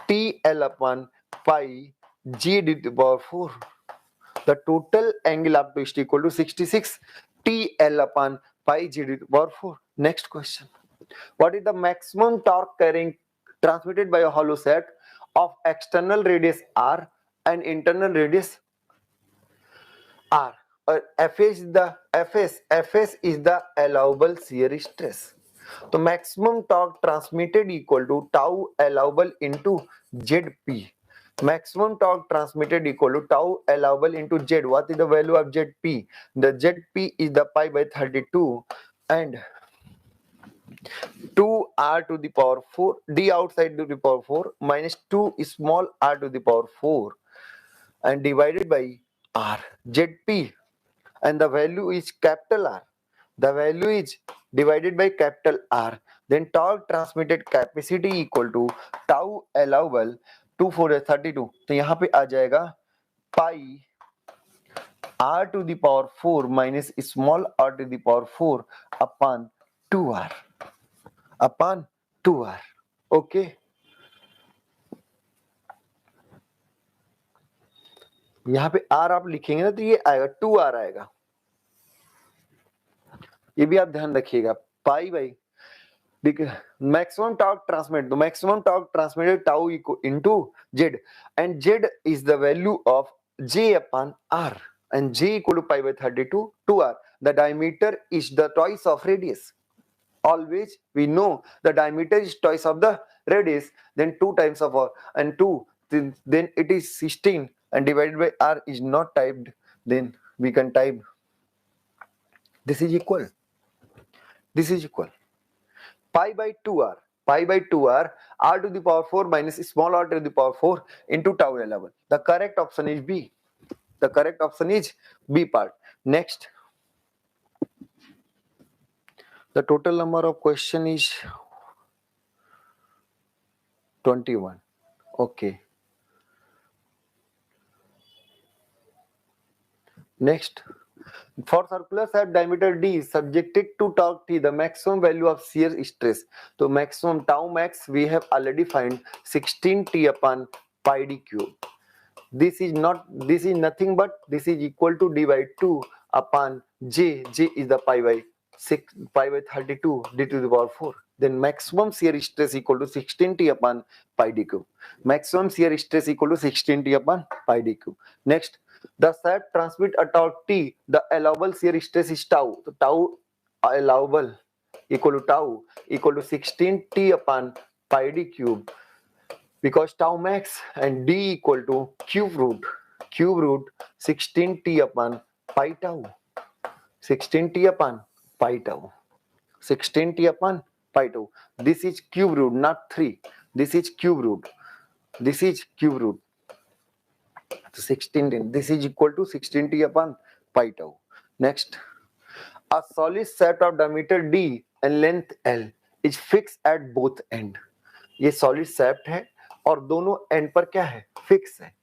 TL upon pi g d to the power 4. The total angular twist equal to 66 TL upon pi g d to the power 4. Next question. What is the maximum torque carrying transmitted by a hollow set of external radius r and internal radius r? Fs is the allowable shear stress. तो maximum torque transmitted equal to tau allowable into Zp. Maximum torque transmitted equal to tau allowable into Z. What is the value of Zp? The Zp is the pi by 32 and 2 r to the power 4 d outside to the power 4 minus 2 small r to the power 4 and divided by r. Zp and the value is capital R. The value is divided by capital R. Then torque transmitted capacity equal to tau allowable 2 4 32. तो यहाँ पे आ जाएगा pi r to the power 4 minus small r to the power 4 upon 2r. Upon 2r. Okay. यहाँ पे r आप लिखेंगे ना तो ये आएगा 2r आएगा, ये भी आप ध्यान रखिएगा। Pi by maximum torque transmitted, the maximum torque transmitted tau equal into z, and z is the value of j upon r, and j equal to pi by 32 2r. The diameter is the twice of radius. Always we know the diameter is twice of the radius, then 2 times of r, and 2 then it is 16 and divided by r is not typed, then we can type this is equal pi by 2r r to the power 4 minus small r to the power 4 into tau allowable. The correct option is B. The correct option is B part. Next, the total number of question is 21. Okay. Next, For circular shaft diameter d subjected to torque T, the maximum value of shear stress. तो maximum tau max we have already find 16T upon pi d cube. This is nothing but this is equal to d by 2 upon j. J is the pi by 32 d to the power 4. Then maximum shear stress equal to 16T upon pi d cube. Maximum shear stress equal to 16T upon pi d cube. Next, the shaft transmit a torque T. The allowable shear stress is tau. So tau allowable equal to 16T upon pi d cube, because tau max and d equal to cube root 16T upon pi tau. 16T upon pi tau. 16T upon pi tau. This is cube root, not 3. This is cube root. This is cube root. So 16T. This is equal to 16T upon pi tau. Next, a solid shaft of diameter d and length L is fixed at both end. ये solid shaft है और दोनों end पर क्या है? Fix है.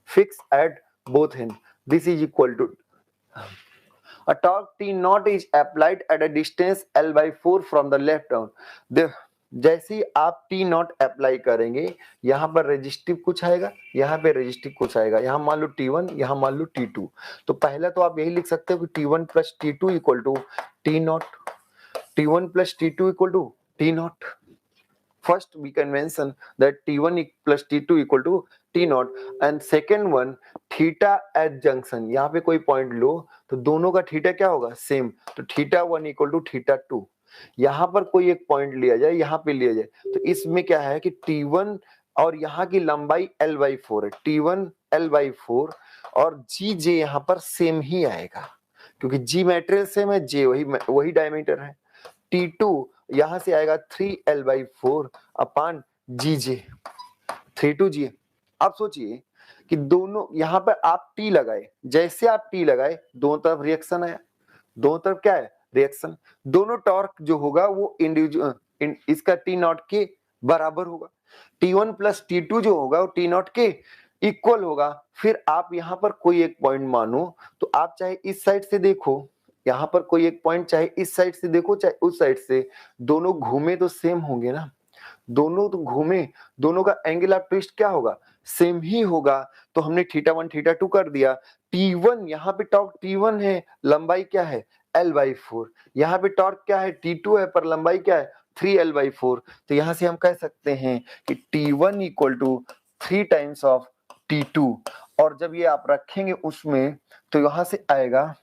Fix at both end. This is equal to a torque T naught is applied at a distance L by 4 from the left down. जैसे ही आप टी नॉट अप्लाई करेंगे, यहाँ पर रेजिस्टिव कुछ आएगा, यहाँ पे रेजिस्टिव कुछ आएगा, यहाँ मान लो T1, यहाँ मान लो T2. तो पहला तो आप यही लिख सकते हो कि T1 plus T2 equal to T naught. T1 plus T2 equal to T naught. First we can mention that T1 plus T2 equal to T naught, and second one theta at junction. यहाँ पे कोई पॉइंट लो तो दोनों का थीटा क्या होगा? सेम. तो θ1 equal to θ2. यहाँ पर कोई एक पॉइंट लिया जाए, यहाँ पे लिया जाए, तो इसमें क्या है कि T1 और यहाँ की लंबाई L/4 है. T1 L/4 और GJ यहाँ पर सेम ही आएगा, क्योंकि G मैटेरियल सेम है, J वही डायमीटर है. T2 यहां से आएगा 3L/4 अपान GJ 32G. आप सोचिए कि दोनों यहां पर आप T लगाए, जैसे आप T लगाए दोनों तरफ रिएक्शन आया, दोनों तरफ क्या है? रिएक्शन. दोनों टॉर्क जो होगा वो इंडिविजुअल इसका T नॉट के बराबर होगा. T1 प्लस T2 जो होगा वो T नॉट के इक्वल होगा. फिर आप यहां पर कोई एक पॉइंट मानो, तो आप चाहे इस साइड से देखो, यहाँ पर कोई एक पॉइंट चाहे इस साइड से देखो चाहे उस साइड से, दोनों घूमे तो सेम होंगे ना. दोनों तो घूमे, दोनों का एंगल ऑफ ट्विस्ट क्या होगा? सेम ही होगा. तो हमने θ1 θ2 कर दिया. T1 यहाँ पे टॉर्क T1 है, लंबाई क्या है? L/4. यहाँ पे टॉर्क क्या है? T2 है, पर लंबाई क्या है? 3L/4. तो यहाँ से हम कह सकते हैं कि T1 equal to 3 times of T2. और जब ये आप रखेंगे उसमें, तो यहाँ से आएगा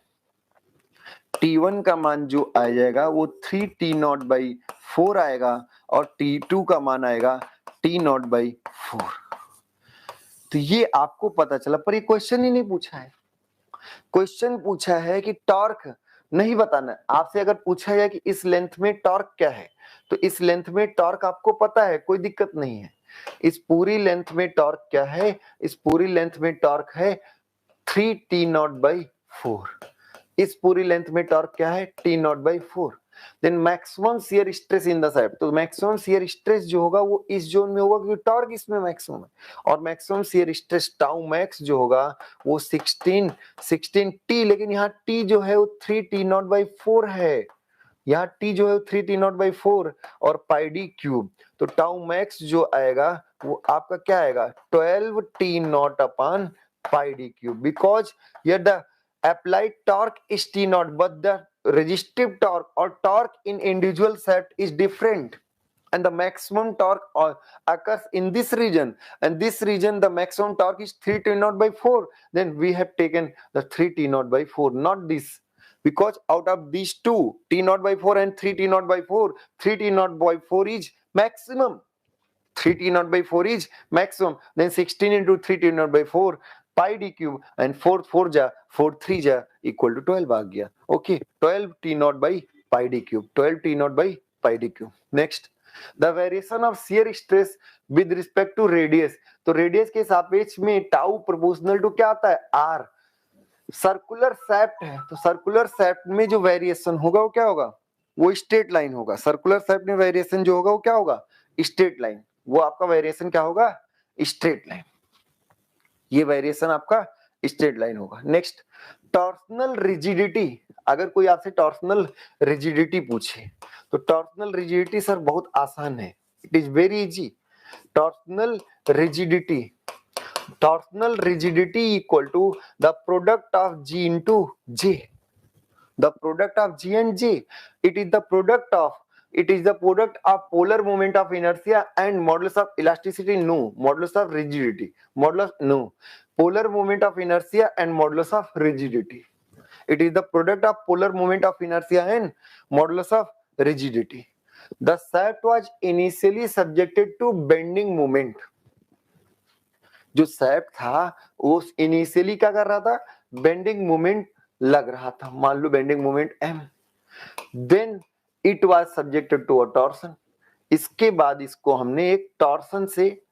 T1 का मान जो आ जाएगा वो 3T0/4 आएगा, और T2 का मान आएगा T0/4. तो ये आपको पता चला, पर ये क्वेश्चन ही नहीं पूछा है. क्वेश्चन पूछा है कि टॉर्क नहीं बताना. आपसे अगर पूछा जाए कि इस लेंथ में टॉर्क क्या है, तो इस लेंथ में टॉर्क आपको पता है, कोई दिक्कत नहीं है. इस पूरी लेंथ में टॉर्क क्या है? इस पूरी लेंथ में टॉर्क है 3T0/4. इस पूरी लेंथ में टॉर्क क्या है? T0/4. Then maximum shear stress in the shaft. तो मैक्सिमम शियर स्ट्रेस जो होगा वो इस जोन में होगा, क्योंकि टॉर्क इसमें मैक्सिमम है. और maximum shear stress tau max जो होगा वो 16T, लेकिन यहाँ T जो है वो 3T0/4 है. यहाँ T जो है 3T0/4 और पाई डी क्यूब. तो टाउ मैक्स जो आएगा वो आपका क्या आएगा? 12T0 upon pi d cube, because here the applied torque is T0, but the resistive torque or torque in individual shaft is different, and the maximum torque occurs in this region, and this region the maximum torque is 3T0/4. Then we have taken the 3T0/4, not this, because out of these two, T0/4 and 3T0/4, 3T0/4 is maximum. 3T0/4 is maximum. Then 16 into 3T0/4 pi d cube, and 4 जा 4 3 जा equal to 12 आ गया. Okay, 12T0/pi d cube. 12T0/pi d cube. Next, the variation of shear stress with respect to radius. तो रेडियस के सापेक्ष में टाउ प्रोपोर्शनल टू क्या आता है? R. सर्कुलर शैफ्ट है, तो सर्कुलर शैफ्ट में जो वेरिएशन होगा वो क्या होगा? वो स्ट्रेट लाइन होगा. सर्कुलर शैफ्ट में वेरिएशन जो होगा वो क्या होगा? Straight line. वो आपका वेरिएशन क्या होगा? Straight line. ये वेरिएशन आपका स्ट्रेट लाइन होगा. नेक्स्ट, टॉर्सनल रिजिडिटी, अगर कोई आपसे टॉर्सनल रिजिडिटी पूछे तो टॉर्सनल रिजिडिटी सर बहुत आसान है, it is very easy. Torsional rigidity, torsional rigidity equal to the product of G into J, the product of G and J. It is the product of polar moment of inertia and modulus of elasticity, no, modulus of rigidity, modulus, no, polar moment of inertia and modulus of rigidity. It is the product of polar moment of inertia and modulus of rigidity. The shaft was initially subjected to bending moment. जो सैप था वो इनिशियली क्या कर रहा था, बेंडिंग मोमेंट लग रहा था, मान लो bending moment m, then it was subjected to a torsion. इसके बाद इसको हमने एक टॉर्सन से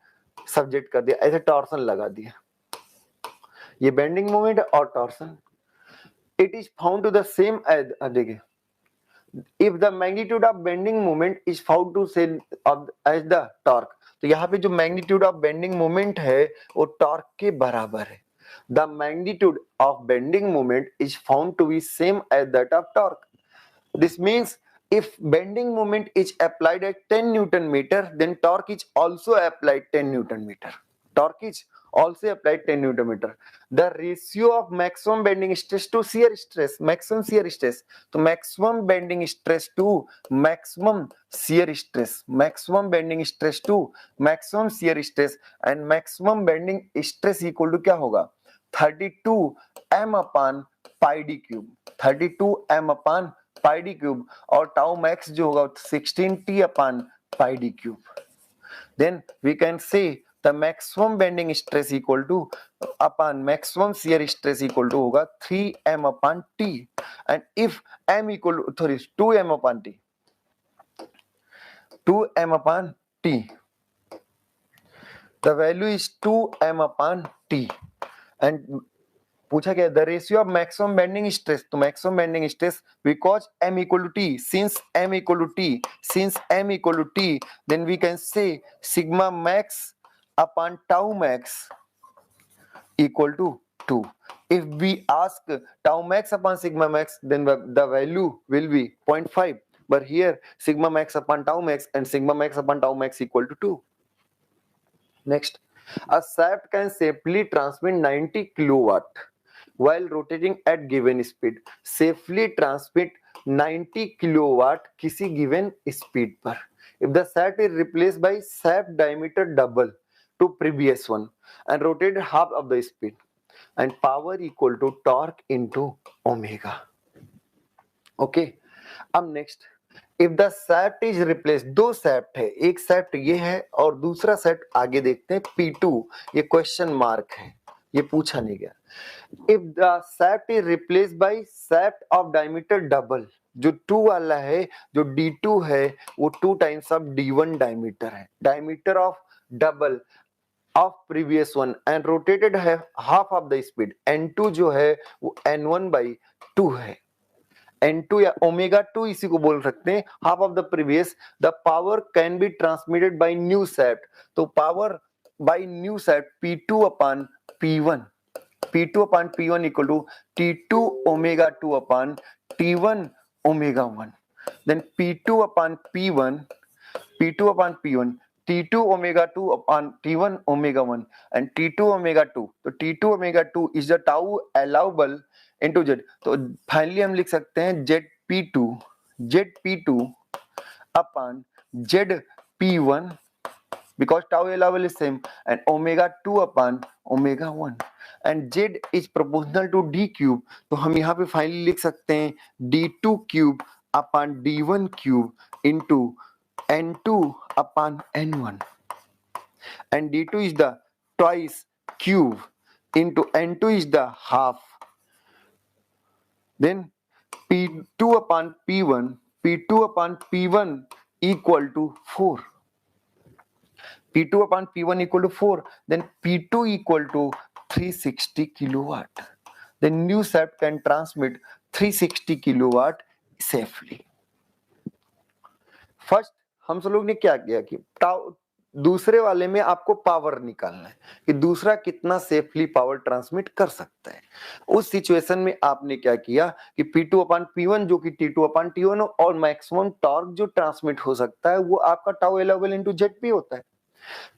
सब्जेक्ट कर दिया, ऐसे टॉर्सन लगा दिया, ये बेंडिंग मोमेंट और torsion. It is found to the same as, देखिए, if the magnitude of bending moment is found to say as the torque, तो यहाँ पे जो मैग्नीट्यूड ऑफ बेंडिंग मोमेंट है वो टॉर्क के बराबर है। The magnitude of bending moment is found to be same as that of torque. This means if bending moment is applied at 10 Newton meter, then torque is also applied 10 Newton meter. Torque is also applied 10 Newton meter. The ratio of maximum bending stress to shear stress, maximum shear stress, तो maximum bending stress to maximum shear stress, maximum bending stress to maximum shear stress and maximum bending stress equal to क्या होगा, 32 m upon pi d cube, 32 m upon pi D cube, और टाउ मैक्स जो होगा 16t upon pi D cube. Then we can say the maximum bending stress equal to upon maximum shear stress equal to होगा 3m upon t, and if m equal sorry 2m upon t, 2m upon t, the value is 2m upon t, and पूछा क्या, the ratio of maximum bending stress, तो maximum bending stress because m equal to t, since m equal to t, since m equal to t, then we can say sigma max upon tau max equal to 2. If we ask tau max upon sigma max, then the value will be 0.5, but here sigma max upon tau max and sigma max upon tau max equal to 2. Next, a shaft can safely transmit 90 kilowatt while rotating at given speed. Safely transmit 90 kilowatt किसी given speed पर. If the shaft is replaced by shaft diameter double to previous one and rotated half of the speed, and power equal to torque into omega. Okay. अब next, if the shaft is replaced, दो shaft है, एक shaft ये है और दूसरा shaft आगे देखते हैं P2, ये क्वेश्चन मार्क है, ये पूछा नहीं गया। If the shaft is replaced by shaft of diameter double, जो 2 वाला है, जो D2 है वो 2 times of D1 diameter है, diameter of double of previous one and rotated है half of the speed, N2 जो है वो N1 by 2 है, N2 या ओमेगा 2 इसी को बोल सकते हैं, half of the previous. The power can be transmitted by new shaft, तो power by new shaft P2 upon P1, P2 upon P1 equal to T2 omega 2 upon T1 omega 1. Then P2 upon P1, P2 upon P1, T2 omega 2 upon T1 omega 1 and T2 omega 2. तो T2 omega 2 is the tau allowable into Z. तो फाइनली हम लिख सकते हैं ZP2 upon ZP1 because tau allowable is same and omega 2 upon omega 1 and Z is proportional to D cube. तो हम यहाँ पे फाइनली लिख सकते हैं D2 cube upon D1 cube into N2 upon N1 and D2 is the twice cube into N2 is the half. Then P2 upon P1, P2 upon P1 equal to 4. P2 upon P1 equal to 4. Then P2 equal to 360 kilowatt. The new shaft can transmit 360 kilowatt safely. First हम सब लोग ने क्या किया कि दूसरे वाले में आपको पावर निकालना है कि दूसरा कितना सेफली पावर ट्रांसमिट कर सकता है। उस सिचुएशन में आपने क्या किया कि P2/P1 जो कि T2/T1 और मैक्सिमम टॉर्क जो ट्रांसमिट हो सकता है वो आपका टाउ अलाउबल इनटू जेड होता है।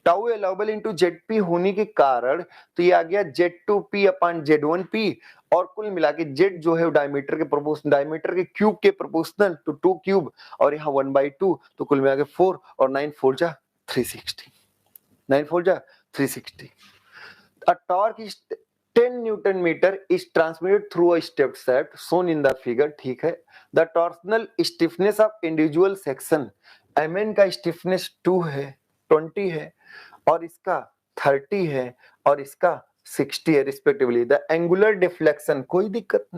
टाउ अलाउबल इनटू जेड होने के कारण तो ये आ गया Z2P/Z1P और कुल मिला के जेड जो है डायमीटर के क्यूब के प्रोपोर्शनल टू 2 क्यूब और यहाँ 1/2 तो कुल मिला के 4 और 9 4 जा 360 9 4 जा 360। A torque is 10 Newton meter is transmitted through a step shaft shown in the figure, ठीक है। The torsional stiffness of individual section, Mn का stiffness 2 है, 20 है और इसका 30 है और इसका 60 है रिस्पेक्टिवली। द एंगुलर डिफ्लेक्शन कोई दिक्कत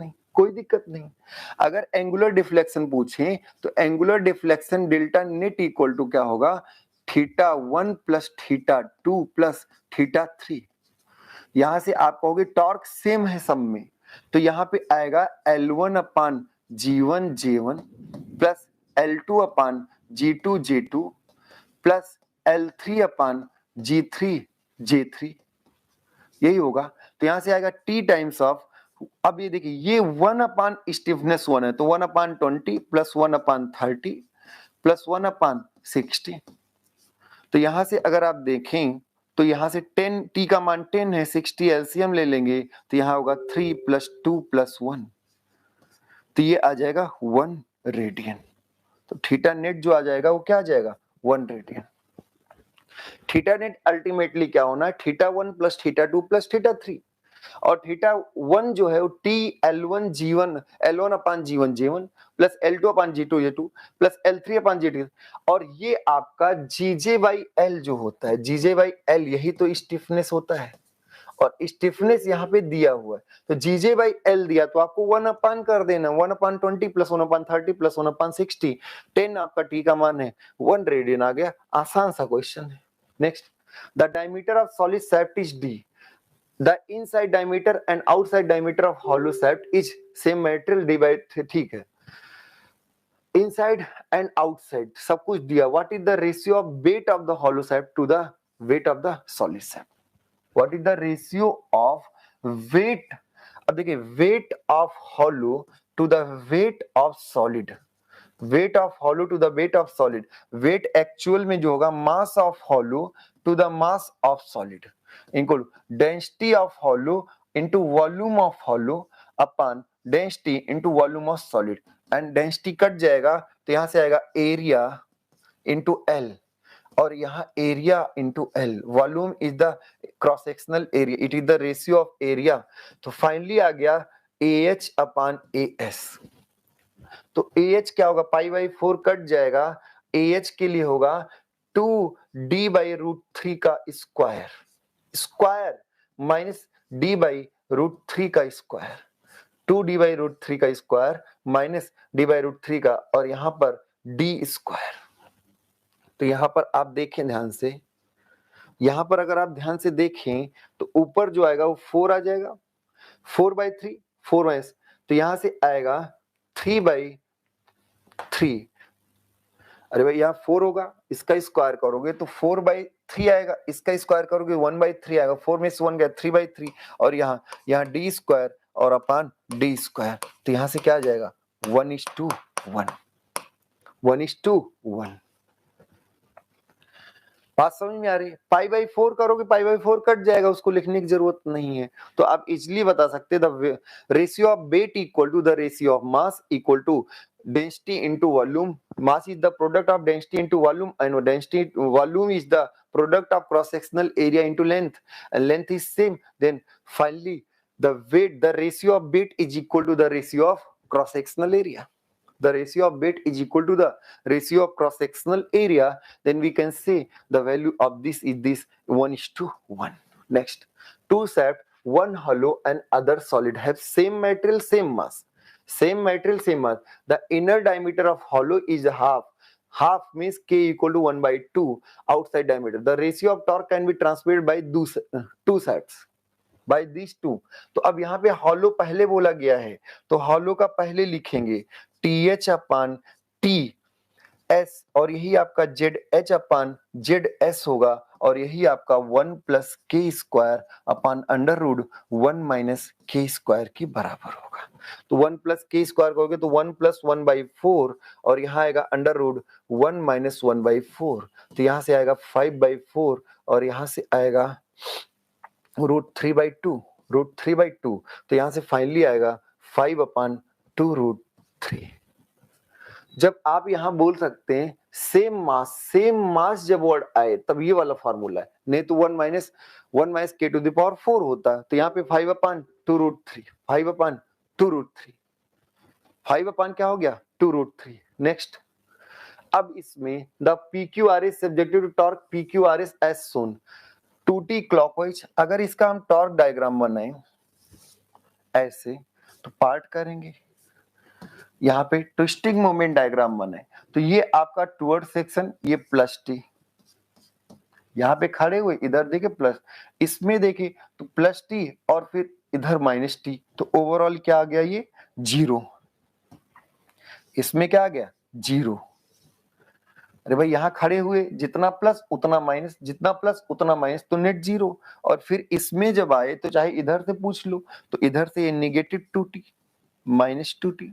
नहीं। अगर एंगुलर डिफ्लेक्शन पूछे तो angular deflection delta net equal to क्या होगा, θ1 प्लस θ2 प्लस θ3। यहां से आप कहोगे टॉर्क सेम है सब में, तो यहां पे आएगा L1/G1 J1 plus L2/G2 J2 plus L3/G3 J3, यही होगा। तो यहां से आएगा T टाइम्स ऑफ, अब ये देखिए ये 1/स्टिफनेस 1 है तो 1/20 प्लस 1/30 प्लस 1/60। तो यहां से अगर आप देखें तो यहां से 10 T का मान 10 है, 60 एलसीएम ले लेंगे तो यहां होगा 3 प्लस 2 प्लस 1, तो ये आ जाएगा 1 रेडियन। तो थीटा नेट जो आ जाएगा वो क्या आ जाएगा 1 रेडियन। थीटा नेट अल्टीमेटली क्या होना है, θ1 प्लस θ2 प्लस θ3 और θ1 जो है वो L1/G1 J1 plus L2/G2 J2 plus L3/G3 और ये आपका GJ/L जो होता है, GJ/L यही तो स्टिफनेस होता है और स्टिफनेस यहाँ पे दिया हुआ है, तो GJ/L दिया तो आपको 1 कर देना, 1/20 प्लस 1/30 प्लस 1/60, 10 आपका T का मान है, 1 रेडियन आ गया। आसान सा क्वेश्चन है। Next, the diameter of solid shaft is D, the inside diameter and outside diameter of hollow shaft is same material divided, ठीक है। inside and outside सब कुछ दिया। what is the ratio of weight of the hollow shaft to the weight of the solid shaft, what is the ratio of weight, अब देखिए weight of hollow to the weight of solid, weight of hollow to the weight of solid, weight actual में जो होगा mass of hollow to the mass of solid equal density of hollow into volume of hollow upon density into volume of solid, and density cut जाएगा तो यहां से आएगा एरिया इनटू एल और यहाँ area into L, volume is the cross sectional area, it is the ratio of area. तो फाइनली आ गया AH अपॉन AS। तो AH क्या होगा, π/4 कट जाएगा, AH के लिए होगा 2D/√3 का स्क्वायर माइनस D/√3 का स्क्वायर, 2D/√3 का स्क्वायर माइनस D/√3 का और यहां पर D स्क्वायर। तो यहां पर आप देखें ध्यान से, यहां पर अगर आप ध्यान से देखें तो ऊपर जो आएगा वो 4 आ जाएगा, 4/3 4 माइनस, तो यहां से आएगा 3/3, अरे भाई यहाँ 4 होगा, इसका स्क्वायर करोगे तो 4/3 आएगा, इसका स्क्वायर करोगे 1/3 आएगा, 4 में से 1 गया 3/3 और यहाँ D स्क्वायर और अपान D स्क्वायर, तो यहाँ से क्या आ जाएगा 1:1, 1:1। बात समझ में आ रही है? π/4 करोगे π/4 कट जाएगा, उसको लिखने की जरूरत नहीं है, तो आप इजिली बता सकते हैं the ratio of weight equal to the ratio of mass equal to density into volume. Mass is the product of density into volume, and density volume is the product of cross sectional area into length, and length is same. Then finally the weight, the ratio of weight is equal to the ratio of cross sectional area. The ratio of weight is equal to the ratio of cross sectional area. Then we can say the value of this is this 1:1. Next, two shaft, one hollow and other solid have same material, same mass. Same material, same mass. The inner diameter of hollow is half. Half means K equal to 1/2 outside diameter. The ratio of torque can be transmitted by two shafts. By these two. तो अब यहाँ पे hollow पहले बोला गया है, तो hollow का पहले लिखेंगे TH/T एस और यही आपका Z H upon Z S होगा और यही आपका 1 plus K square upon under root 1 minus K square के बराबर होगा। तो 1 प्लस के स्क्वायर कहोगे तो 1 प्लस 1/4 और यहाँ आएगा अंडर रूट 1 माइनस 1/4, तो यहाँ से आएगा 5/4 और यहाँ से आएगा √3/2 √3/2, तो यहाँ से फाइनली आएगा 5/2 √3। जब आप यहां बोल सकते हैं सेम मास जब वर्ड आए तब ये वाला फॉर्मूला है, नहीं तो 1 माइनस k⁴ होता, तो यहाँ पे 5/2 √3 5/2 √3 5 अपान क्या हो गया 2 √3। नेक्स्ट, अब इसमें the PQRS subjective to torque PQRS as shown 2t clockwise. अगर इसका हम टॉर्क डायग्राम बनाएं ऐसे तो पार्ट करेंगे, यहाँ पे ट्विस्टिंग मोमेंट डायग्राम बने, तो ये आपका टुवर्ड सेक्शन, ये प्लस टी, यहाँ पे खड़े हुए इधर देखे प्लस, इसमें देखे तो प्लस टी और फिर इधर माइनस टी, तो ओवरऑल क्या आ गया ये 0, इसमें क्या आ गया 0। अरे भाई यहाँ खड़े हुए जितना प्लस उतना माइनस, जितना प्लस उतना माइनस, तो नेट 0। और फिर इसमें जब आए तो चाहे इधर से पूछ लो, तो इधर से ये -2t -2t,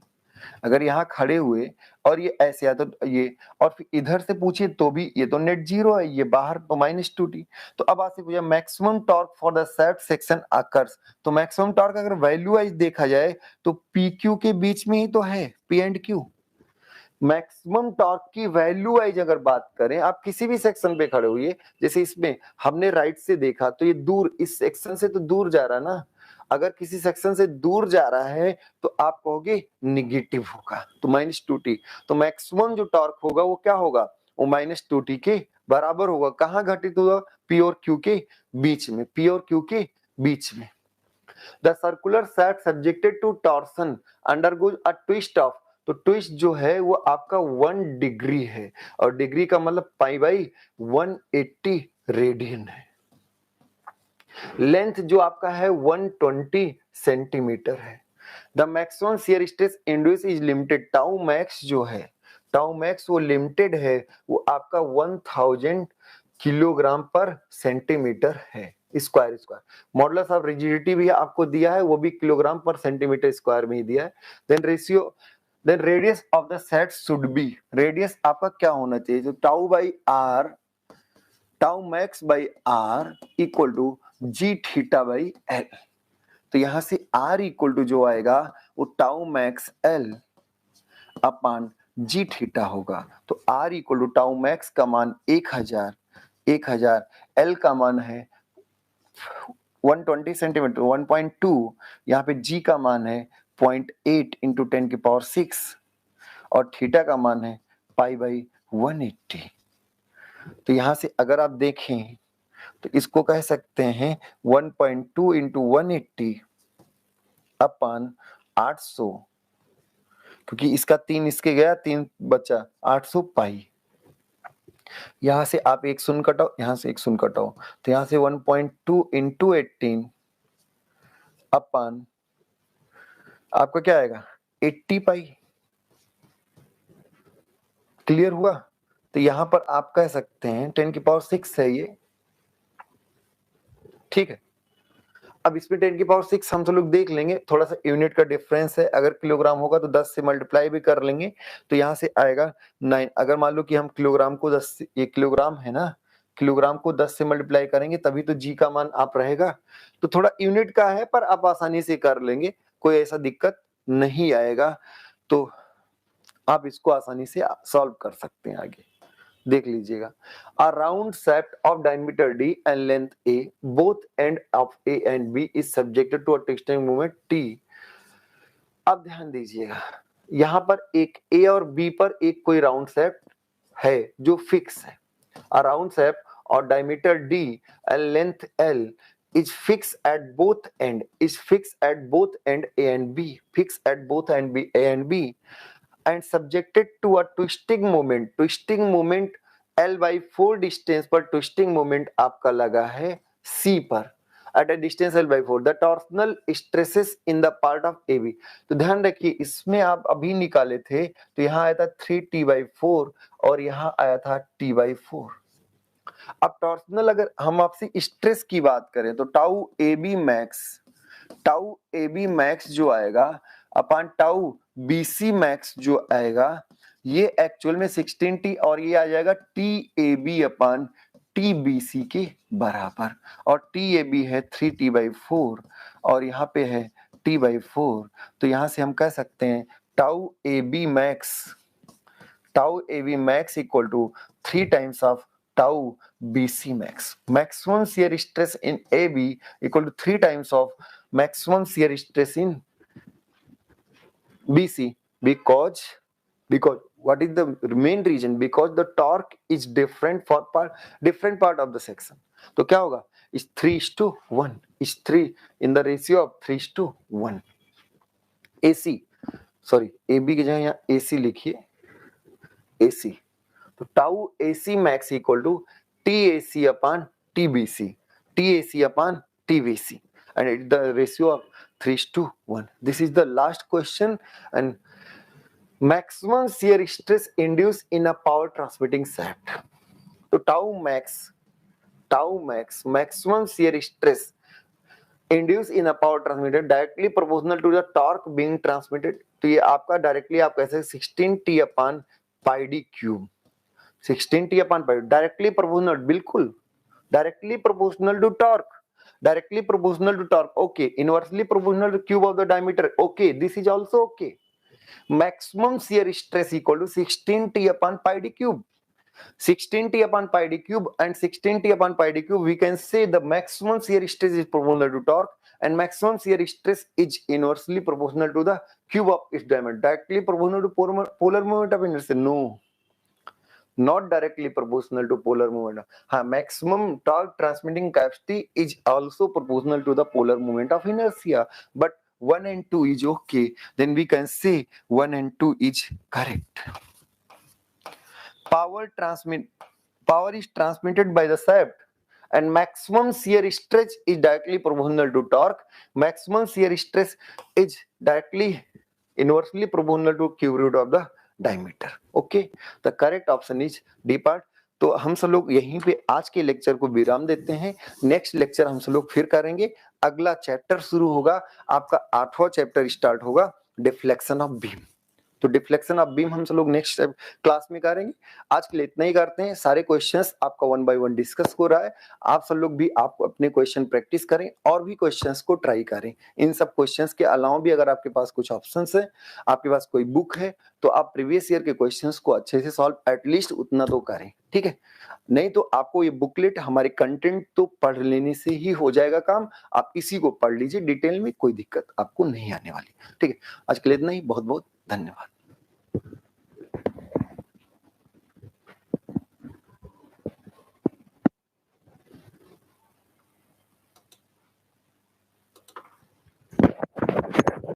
अगर यहाँ खड़े हुए और ये ऐसे आया तो ये, और फिर इधर से पूछिए तो भी ये तो नेट 0 है, ये बाहर तो -2t। तो अब आपसे पूछा maximum torque for the set section occurs, तो मैक्सिमम टॉर्क अगर वैल्यू वाइज देखा जाए तो पी क्यू के बीच में ही तो है, P and Q. Maximum torque की वैल्यू वाइज अगर बात करें, आप किसी भी सेक्शन पे खड़े हुए, जैसे इसमें हमने राइट से देखा तो ये दूर, इस सेक्शन से तो दूर जा रहा है ना, अगर किसी सेक्शन से दूर जा रहा है तो आप कहोगे निगेटिव होगा, तो -2t। तो मैक्सिमम जो टॉर्क होगा वो क्या होगा, वो -2t के बराबर होगा। कहां घटित होगा, पी और क्यू के बीच में, पी और क्यू के बीच में। The circular shaft subjected to torsion undergoes a twist of, तो ट्विस्ट जो है वो आपका 1 डिग्री है, और डिग्री का मतलब π/180 रेडियन है। लेंथ जो आपका है 120 सेंटीमीटर है। The maximum shear stress induce is limited, tau max जो है, टाउ मैक्स वो लिमिटेड है, वो आपका 1000 किलोग्राम पर सेंटीमीटर है स्क्वायर। मॉडुलस ऑफ रिजिडिटी भी आपको दिया है, वो भी किलोग्राम पर सेंटीमीटर स्क्वायर में ही दिया है। Then radius of the shaft should be, radius आपका क्या होना चाहिए, जो tau max by R equal to G theta by L, तो यहां से r इक्वल टू जो आएगा वो tau max L upon G theta होगा। तो r equal to tau max का मान 1000 एल का मान है 120 सेंटीमीटर 1.2, यहाँ पे g का मान है 0.8 इंटू 10⁶, और थीटा का मान है π/180। तो यहां से अगर आप देखें तो इसको कह सकते हैं 1.2 इंटू 180 अपान 800, क्योंकि इसका 3 इसके गया 3 बचा 800 पाई। यहां से आप एक शून्य कटाओ, यहां से एक शून्य कटाओ, तो यहां से 1.2 इंटू 18 अपान आपका क्या आएगा 80 पाई। क्लियर हुआ? तो यहां पर आप कह सकते हैं 10⁶ है ये, ठीक है। अब इसमें 10⁶ हम तो लोग देख लेंगे, थोड़ा सा यूनिट का डिफरेंस है, अगर किलोग्राम होगा तो 10 से मल्टीप्लाई भी कर लेंगे, तो यहाँ से आएगा 9। अगर मान लो कि हम किलोग्राम को 10, ये किलोग्राम है ना, किलोग्राम को 10 से मल्टीप्लाई करेंगे तभी तो जी का मान आप रहेगा, तो थोड़ा यूनिट का है पर आप आसानी से कर लेंगे, कोई ऐसा दिक्कत नहीं आएगा, तो आप इसको आसानी से सॉल्व कर सकते हैं। आगे देख लीजिएगा, a round shaft of diameter d and length a, both end of a and b is subjected to a twisting moment t। अब ध्यान दीजिएगा, यहां पर एक a और b पर एक कोई राउंड शेफ्ट है जो फिक्स है, a round shaft और diameter d and length l is fixed at both end, is fixed at both end a and b, fixed at both end b a and b and subjected to a twisting moment, twisting moment L/4 distance पर ट्विस्टिंग मोमेंट आपका लगा है C पर। at a distance L/4 the torsional stresses in the part of AB। तो ध्यान रखिए इसमें आप अभी निकाले थे तो यहाँ आया था 3T/4 और यहाँ आया था T/4। अब टॉर्सनल अगर हम आपसे स्ट्रेस की बात करें तो टाउ ए बी मैक्स जो आएगा अपॉन टाउ BC मैक्स जो आएगा ये एक्चुअल में 16T और ये आ जाएगा TAB अपॉन TBC के बराबर, और TAB है 3T/4 और यहाँ पे है T/4। तो यहाँ से हम कह सकते हैं tau AB max equal to 3 times of tau BC max. Maximum shear stress in AB equal to 3 times of maximum shear stress in BC because what is the main reason? Because the torque is different for different part of the section. तो क्या होगा? Is 3:1 is 3 in the ratio of 3:1. AC sorry AB की जगह यहाँ AC लिखिए AC। तो tau AC max equal to TAC upon TBC upon TBC and it's the ratio of 3:1. This is the last question, and maximum shear stress induced in a power transmitting shaft. तो tau max maximum shear stress induced in a power transmitter directly proportional to the torque being transmitted। तो ये आपका डायरेक्टली आप कह सकते 16T upon pi d cube 16T upon pi directly proportional, बिल्कुल directly proportional to torque, okay, inversely proportional to cube of the diameter, okay, this is also okay। maximum shear stress equal to 16T upon pi d cube 16T upon pi d cube, and 16T upon pi d cube we can say the maximum shear stress is proportional to torque and maximum shear stress is inversely proportional to the cube of its diameter, directly proportional to polar moment of inertia, no, not directly proportional to polar moment। हाँ, maximum torque transmitting capacity is also proportional to the polar moment of inertia, but 1 and 2 is okay, then we can say 1 and 2 is correct। Power is transmitted by the shaft and maximum shear stress is directly proportional to torque, maximum shear stress is directly inversely proportional to cube root of the diameter, okay, the correct option is D part। तो हम सब लोग यहीं पे आज के लेक्चर को विराम देते हैं, नेक्स्ट लेक्चर हम सब लोग फिर करेंगे, अगला चैप्टर शुरू होगा, आपका 8वां चैप्टर स्टार्ट होगा डिफ्लेक्शन ऑफ बीम। तो डिफ्लेक्शन ऑफ बीम हम सब लोग नेक्स्ट क्लास में करेंगे। आज के लिए इतना ही करते हैं, सारे क्वेश्चंस आपका 1 बाय 1 डिस्कस हो रहा है, आप सब लोग भी आप अपने क्वेश्चन प्रैक्टिस करें और भी क्वेश्चंस को ट्राई करें। इन सब क्वेश्चंस के अलावा भी अगर आपके पास कुछ ऑप्शंस है, आपके पास कोई बुक है, तो आप प्रीवियस ईयर के क्वेश्चंस को अच्छे से सॉल्व एटलीस्ट उतना तो करें, ठीक है, नहीं तो आपको ये बुकलेट हमारे कंटेंट तो पढ़ लेने से ही हो जाएगा काम, आप इसी को पढ़ लीजिए डिटेल में, कोई दिक्कत आपको नहीं आने वाली, ठीक है। आज के लिए इतना ही, बहुत बहुत धन्यवाद।